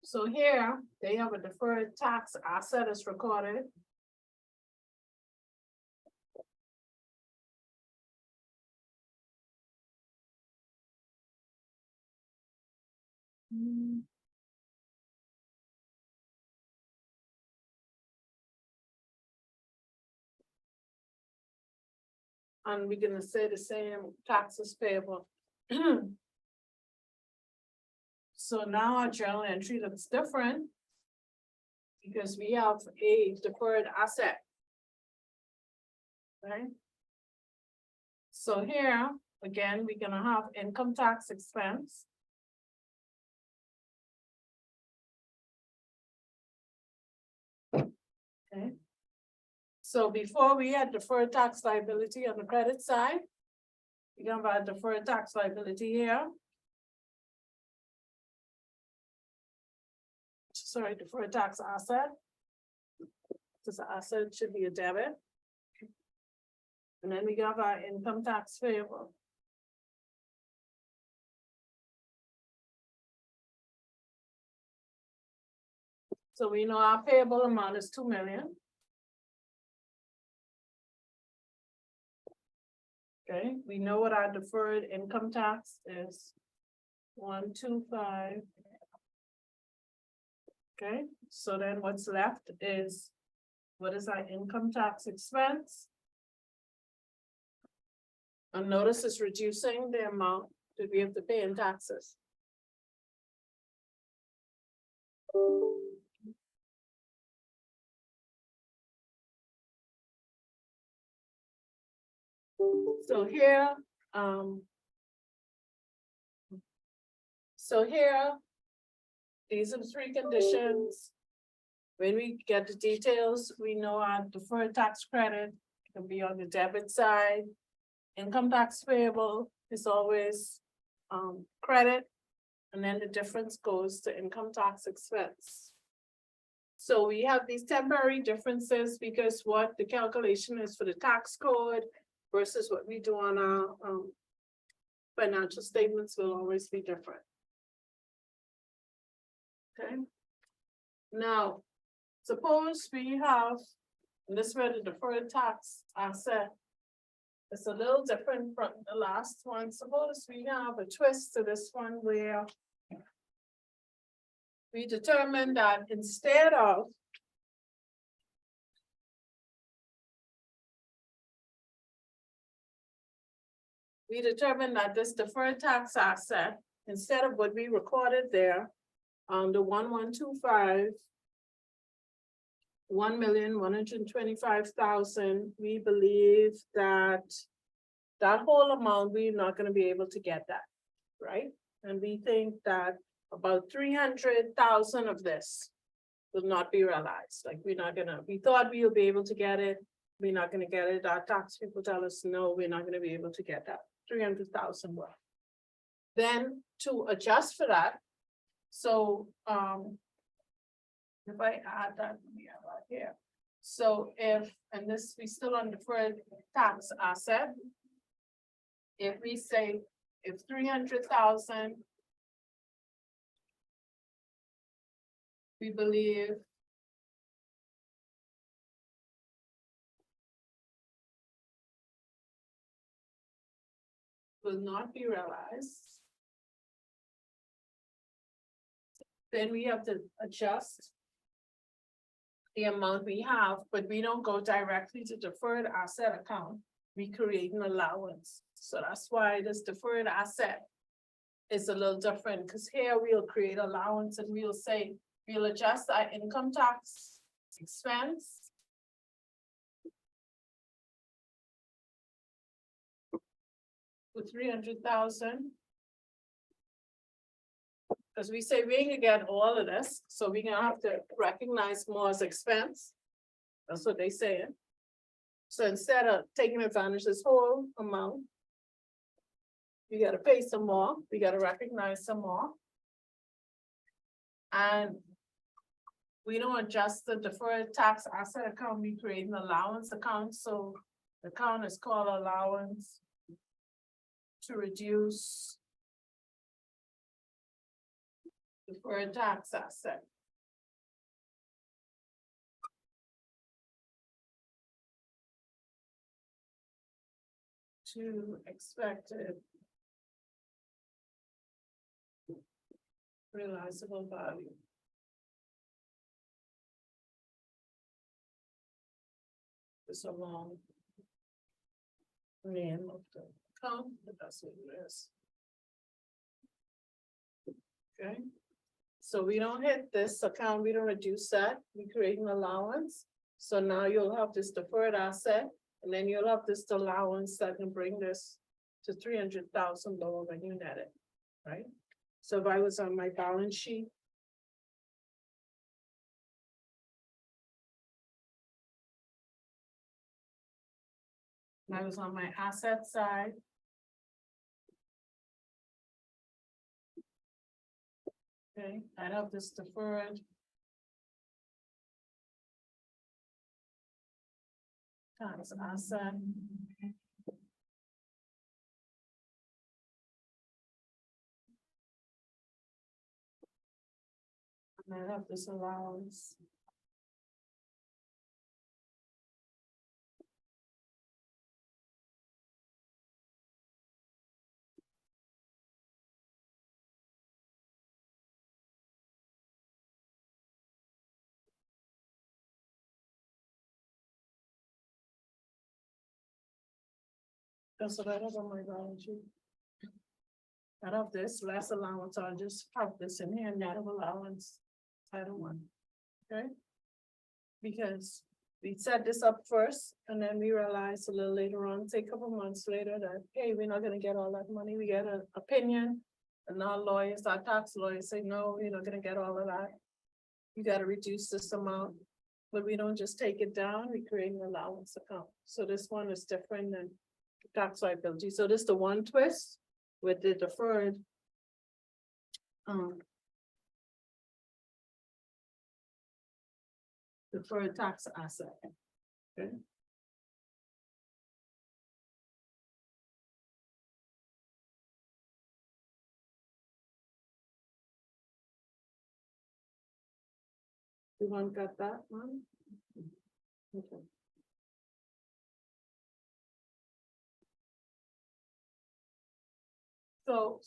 So here, they have a deferred tax asset is recorded. And we're gonna say the same taxes payable. So now our journal entry looks different. Because we have a deferred asset. Right? So here, again, we're gonna have income tax expense. Okay. So before we had deferred tax liability on the credit side. We're gonna have deferred tax liability here. Sorry, deferred tax asset. Because the asset should be a debit. And then we got our income tax payable. So we know our payable amount is 2 million. Okay, we know what our deferred income tax is. 125. Okay, so then what's left is, what is our income tax expense? And notice it's reducing the amount that we have to pay in taxes. So here, so here, these are the three conditions. When we get the details, we know our deferred tax credit can be on the debit side. Income tax payable is always credit, and then the difference goes to income tax expense. So we have these temporary differences because what the calculation is for the tax code versus what we do on our financial statements will always be different. Okay. Now, suppose we have, and this is where the deferred tax asset. It's a little different from the last one. Suppose we have a twist to this one where we determine that instead of this deferred tax asset, instead of what we recorded there, on the 1125, 1,125,000, we believe that that whole amount, we're not gonna be able to get that, right? And we think that about 300,000 of this will not be realized, like we thought we would be able to get it, we're not gonna get it, our tax people tell us, no, we're not gonna be able to get that, 300,000 worth. Then to adjust for that, so, if I add that, right here. So if, and this, we still on deferred tax asset. If we say, if 300,000. We believe. Will not be realized. Then we have to adjust the amount we have, but we don't go directly to deferred asset account. We create an allowance. So that's why this deferred asset is a little different, because here we'll create allowance and we'll say, we'll adjust our income tax expense. With 300,000. Because we say we can get all of this, so we're gonna have to recognize more as expense. That's what they say. So instead of taking advantage of this whole amount, you gotta pay some more, we gotta recognize some more. And we don't adjust the deferred tax asset account, we create an allowance account, so the account is called allowance to reduce deferred tax asset. To expected realizable value. It's a long name of the account, but that's what it is. Okay, so we don't hit this account, we don't reduce that, we create an allowance. So now you'll have this deferred asset, and then you'll have this allowance that can bring this to 300,000 lower when you net it, right? So if I was on my balance sheet. And I was on my asset side. Okay, I'd have this deferred. Times asset. And I have this allowance. That's what I have on my balance sheet. Out of this last allowance, I'll just have this in here, net of allowance, title one. Okay? Because we set this up first, and then we realized a little later on, say a couple months later, that, hey, we're not gonna get all that money, we get an opinion. And our lawyers, our tax lawyers say, no, you're not gonna get all of that. You gotta reduce this amount, but we don't just take it down, we create an allowance account, so this one is different than tax liability, so this is the one twist with the deferred. Deferred tax asset. Okay. You want got that one? Okay. So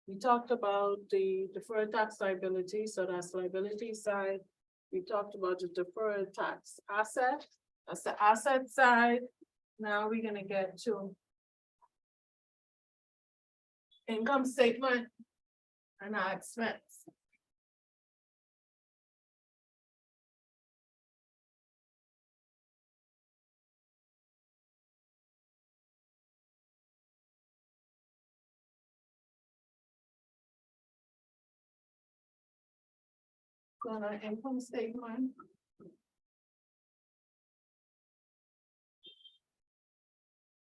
we talked about the deferred tax liability, so that's liability side. We talked about the deferred tax asset, that's the asset side. Now we're gonna get to income statement and our expense. On our income statement.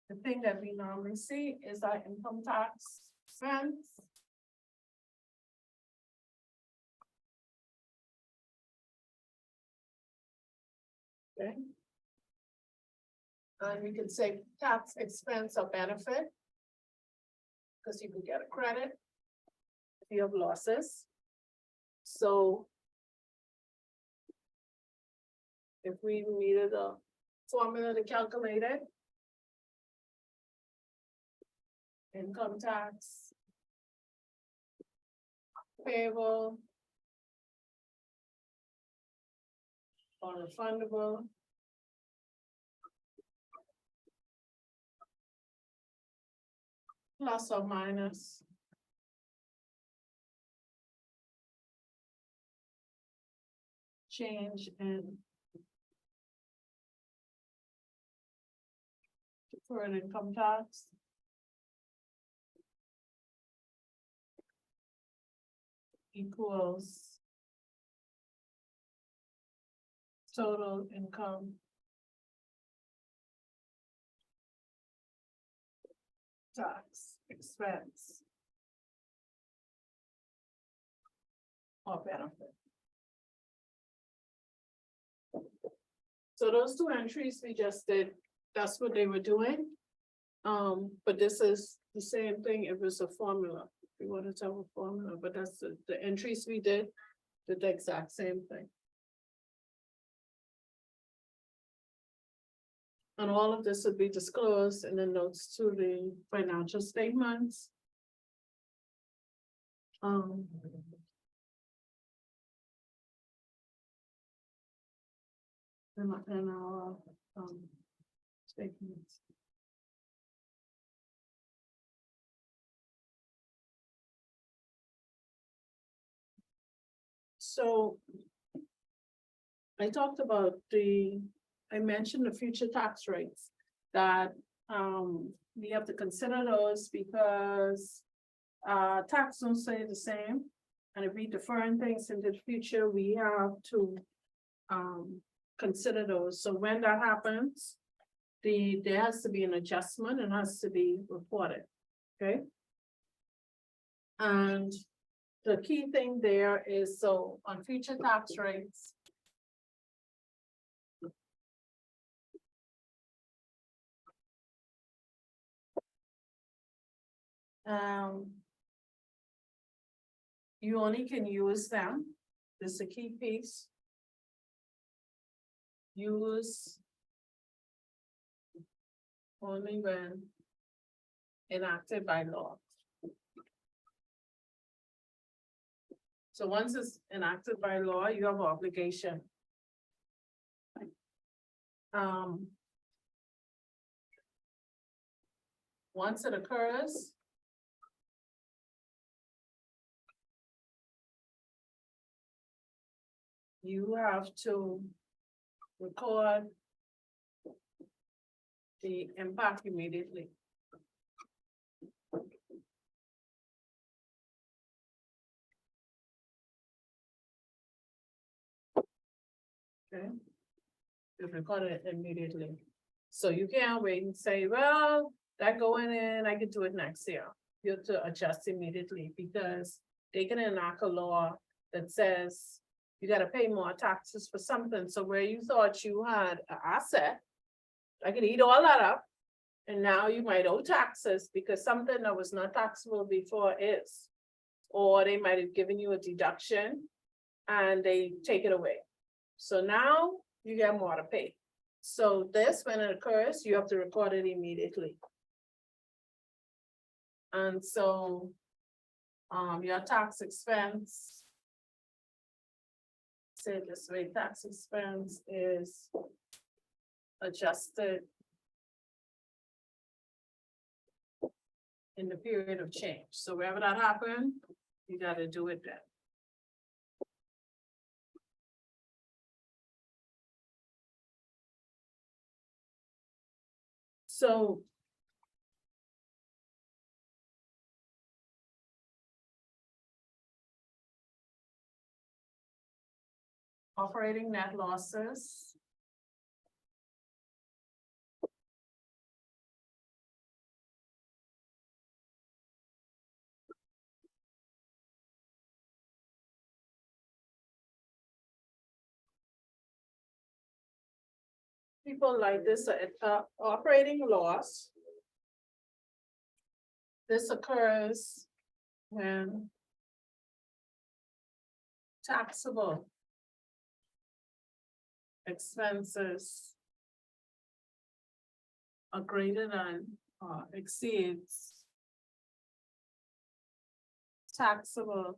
The thing that we normally see is our income tax expense. Okay. And we can say tax expense or benefit. Because you could get a credit. If you have losses. So. If we needed a formula to calculate it. Income tax. Payable. Or refundable. Plus or minus. Change in. For an income tax. Equals. Total income. Tax expense. Or benefit. So those two entries we just did, that's what they were doing. But this is the same thing, it was a formula, we want to tell a formula, but that's the entries we did the exact same thing. And all of this would be disclosed in the notes to the financial statements. And our statements. So I talked about I mentioned the future tax rates that we have to consider those because tax don't stay the same. And if we deferring things into the future, we have to consider those. So when that happens, there has to be an adjustment and has to be reported. Okay. And the key thing there is, so on future tax rates. You only can use them. This is a key piece. Use only when enacted by law. So once it's enacted by law, you have obligation. Once it occurs. You have to record the impact immediately. Okay. You record it immediately. So you can't wait and say, well, that going in, I could do it next year. You have to adjust immediately because they can enact a law that says you gotta pay more taxes for something. So where you thought you had an asset, I could eat all that up. And now you might owe taxes because something that was not taxable before is. Or they might have given you a deduction and they take it away. So now you get more to pay. So this, when it occurs, you have to record it immediately. And so, your tax expense. Say this way, tax expense is adjusted in the period of change. So wherever that happened, you gotta do it then. So. Operating net losses. People like this, operating loss. This occurs when taxable expenses are greater than, exceeds taxable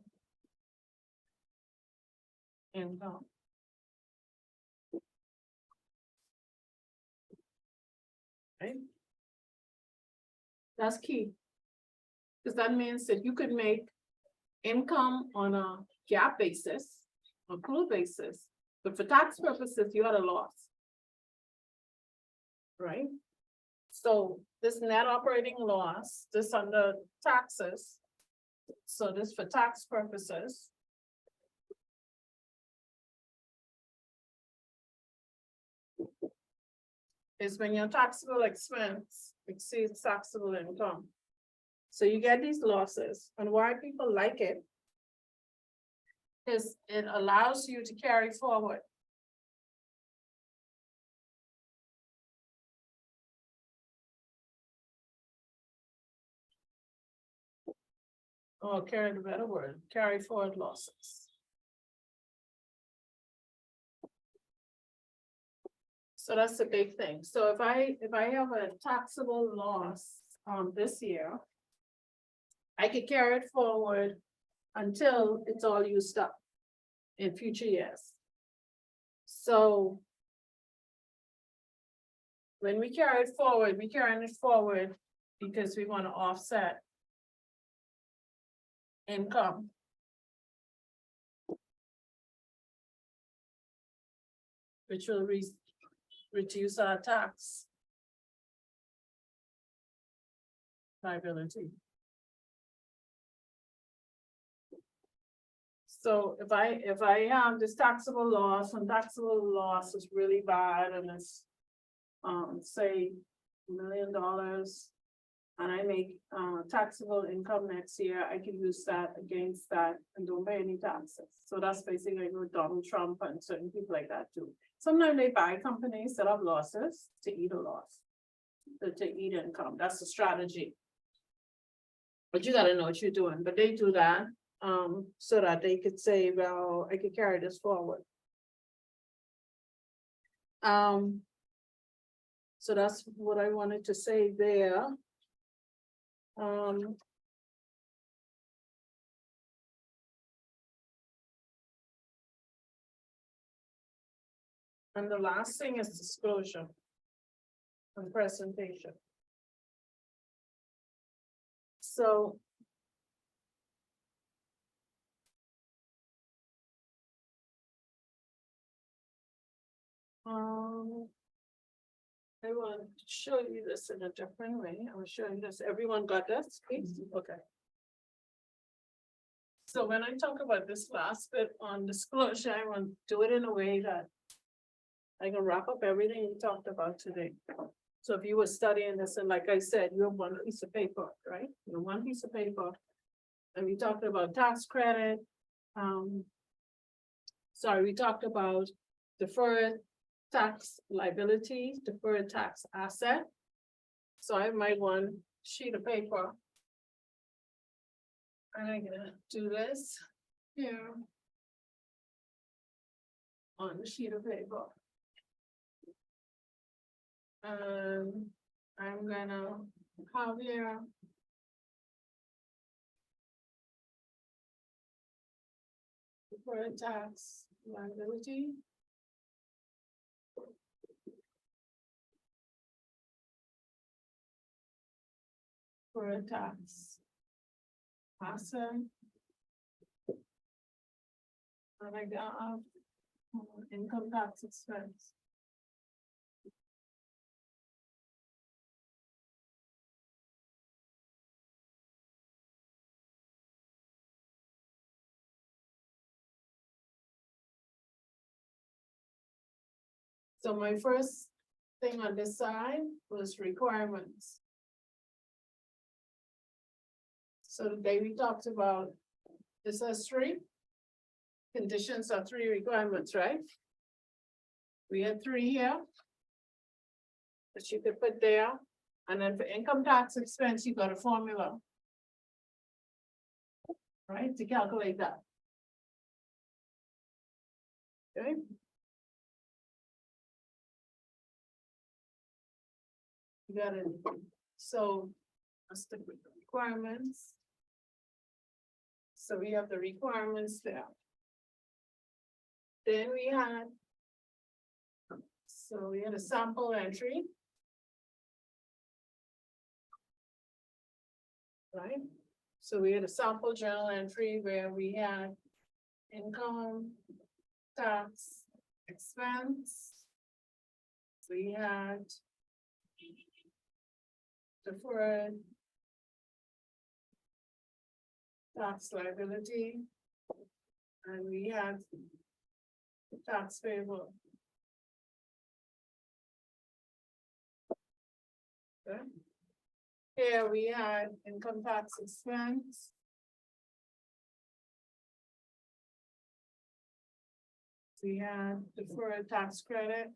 income. Right? That's key. Because that means that you could make income on a GAAP basis, accrual basis, but for tax purposes, you had a loss. Right? So this net operating loss, this under taxes. So this for tax purposes. Is when your taxable expense exceeds taxable income. So you get these losses, and why people like it is it allows you to carry forward. Oh, carry the better word, carry forward losses. So that's the big thing. So if I have a taxable loss this year, I could carry it forward until it's all used up in future years. So when we carry it forward, we're carrying it forward because we want to offset income. Which will reduce our tax liability. So if I have this taxable loss, and taxable loss is really bad, and it's say $1 million, and I make taxable income next year, I can use that against that and don't pay any taxes. So that's basically what Donald Trump and certain people like that do. Sometimes they buy companies that have losses to eat a loss, to eat income. That's the strategy. But you gotta know what you're doing, but they do that so that they could say, well, I could carry this forward. So that's what I wanted to say there. And the last thing is disclosure and presentation. So. I want to show you this in a different way. I will show you this. Everyone got this, please? Okay. So when I talk about this last bit on disclosure, I want to do it in a way that I can wrap up everything we talked about today. So if you were studying this, and like I said, you have one piece of paper, right? You have one piece of paper. And we talked about tax credit. Sorry, we talked about deferred tax liability, deferred tax asset. So I have my one sheet of paper. And I'm gonna do this here. On the sheet of paper. I'm gonna have here. Deferred tax liability. For a tax. Awesome. And I got income tax expense. So my first thing on this side was requirements. So today we talked about, this has three conditions or three requirements, right? We had three here. That you could put there, and then for income tax expense, you got a formula. Right, to calculate that. Okay. You got it, so that's the requirements. So we have the requirements there. Then we had. So we had a sample entry. Right, so we had a sample journal entry where we had income tax expense. We had deferred tax liability, and we had tax payable. Okay. Here we had income tax expense. We had deferred tax credit.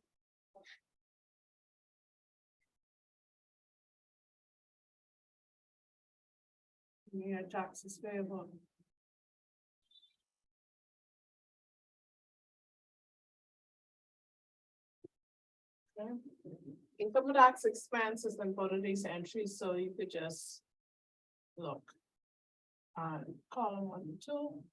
We had taxes payable. Okay. Income tax expense is in both of these entries, so you could just look on column 1 and 2.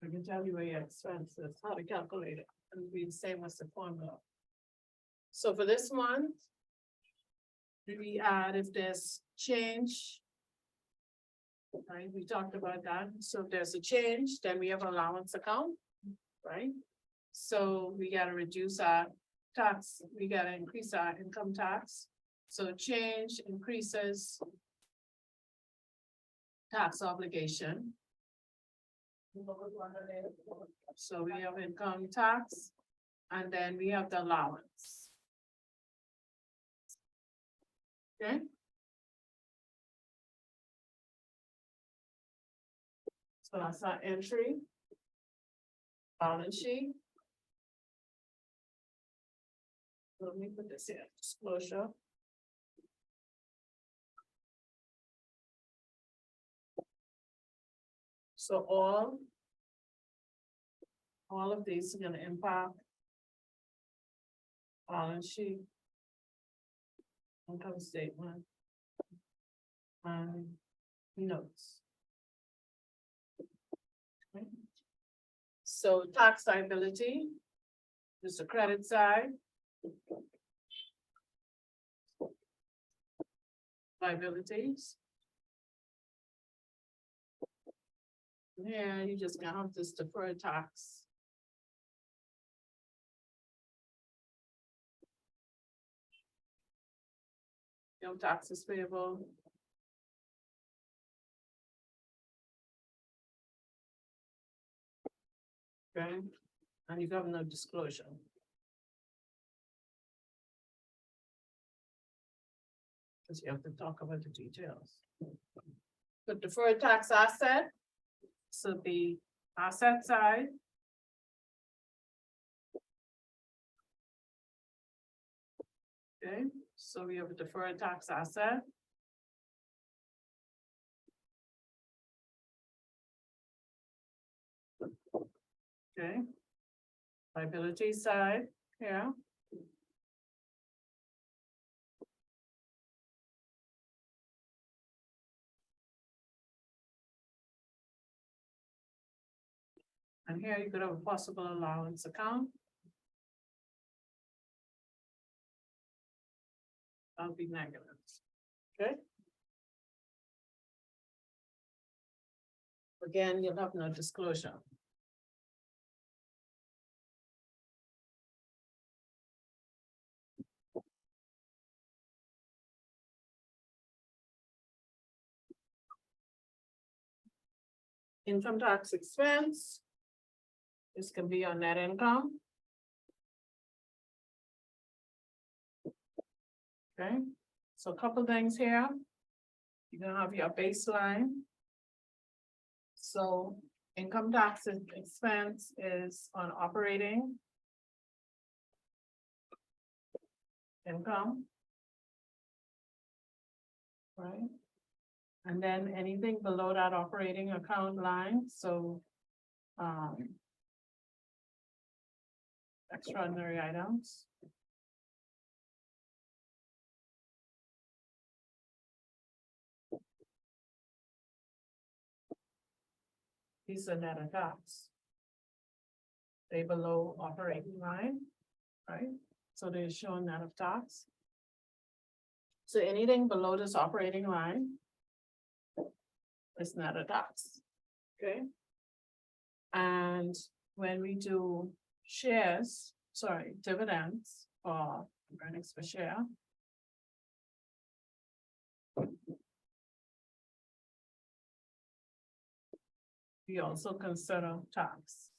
I can tell you where your expense is, how to calculate it, and it'll be the same as the formula. So for this month, we add if there's change. Right, we talked about that. So if there's a change, then we have allowance account, right? So we gotta reduce our tax, we gotta increase our income tax. So change increases tax obligation. So we have income tax, and then we have the allowance. Okay. So that's our entry. Balance sheet. Let me put this here, disclosure. So all of these are gonna impact balance sheet, income statement, and notes. Okay. So tax liability is the credit side. liabilities. Yeah, you just gonna have this deferred tax. No taxes payable. Okay, and you have no disclosure. Cause you have to talk about the details. The deferred tax asset. So the asset side. Okay, so we have a deferred tax asset. Okay. Liability side, yeah. And here you could have a possible allowance account. That'll be negative. Okay. Again, you'll have no disclosure. Income tax expense. This can be on net income. Okay, so a couple things here. You're gonna have your baseline. So income tax expense is on operating income. Right? And then anything below that operating account line, so. Extraordinary items. These are net of tax. They below operating line, right? So they're showing net of tax. So anything below this operating line is net of tax, okay? And when we do shares, sorry, dividends or earnings per share. We also consider tax.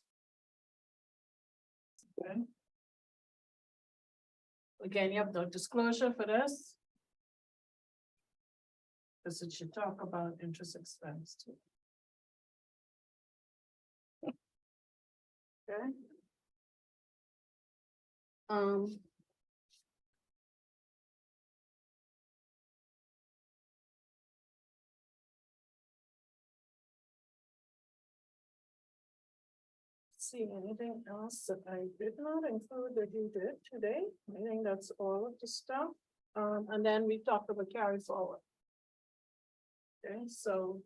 Okay. Again, you have no disclosure for this. Because it should talk about interest expense too. Okay. See anything else that I did not include that you did today? I think that's all of the stuff. And then we talked about carry forward. Okay, so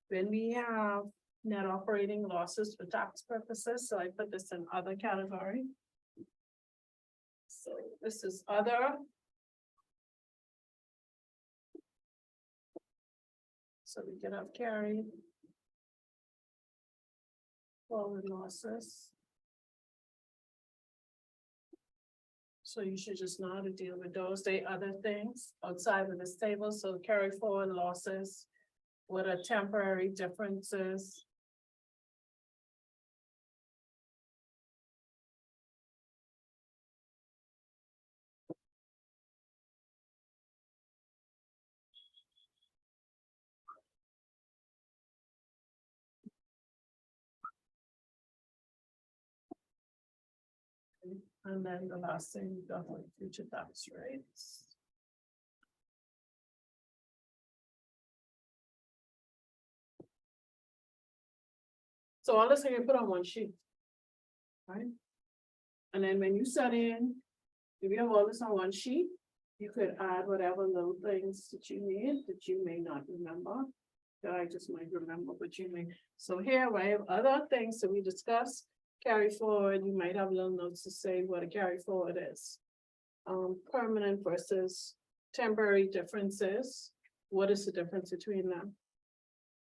when we have net operating losses for tax purposes, so I put this in other category. So this is other. So we can have carry forward losses. So you should just know how to deal with those. They other things outside of this table, so carry forward losses. What are temporary differences? And then the last thing, you got like future tax rates. So all this thing you put on one sheet. Right? And then when you set in, if you have all this on one sheet, you could add whatever little things that you need that you may not remember. That I just might remember, but you may. So here I have other things that we discussed. Carry forward, you might have little notes to say what a carry forward is. Permanent versus temporary differences. what is the difference between them?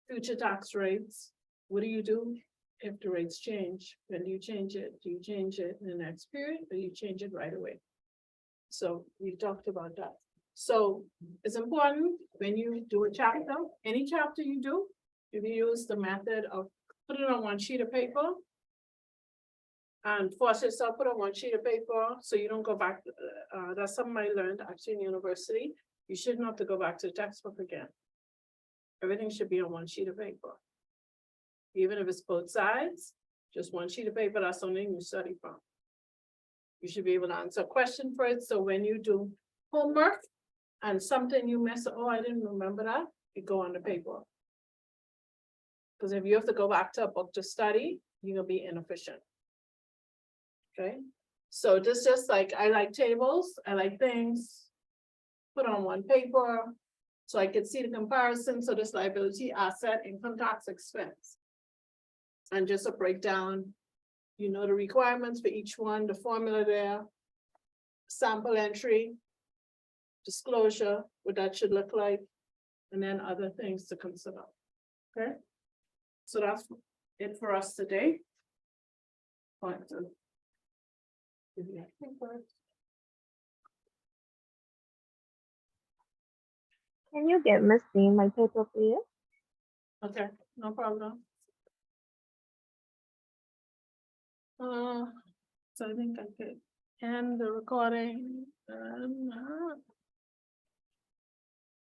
Future tax rates, what do you do if the rates change? When do you change it? Do you change it in the next period or you change it right away? So we talked about that. So it's important when you do a chapter, any chapter you do, if you use the method of put it on one sheet of paper and force yourself put on one sheet of paper so you don't go back. That's something I learned actually in university. You shouldn't have to go back to the textbook again. Everything should be on one sheet of paper. Even if it's both sides, just one sheet of paper, that's something you study from. You should be able to answer a question for it, so when you do homework and something you miss, oh, I didn't remember that, you go on the paper. Because if you have to go back to a book to study, you're gonna be inefficient. Okay, so this just like, I like tables, I like things, put on one paper, so I could see the comparison, so this liability, asset, income tax, expense. And just a breakdown, you know, the requirements for each one, the formula there, sample entry, disclosure, what that should look like, and then other things to consider. Okay, so that's it for us today. Want to give you a paper. Can you get Miss Dean my paper, please? Okay, no problem. So I think I could end the recording.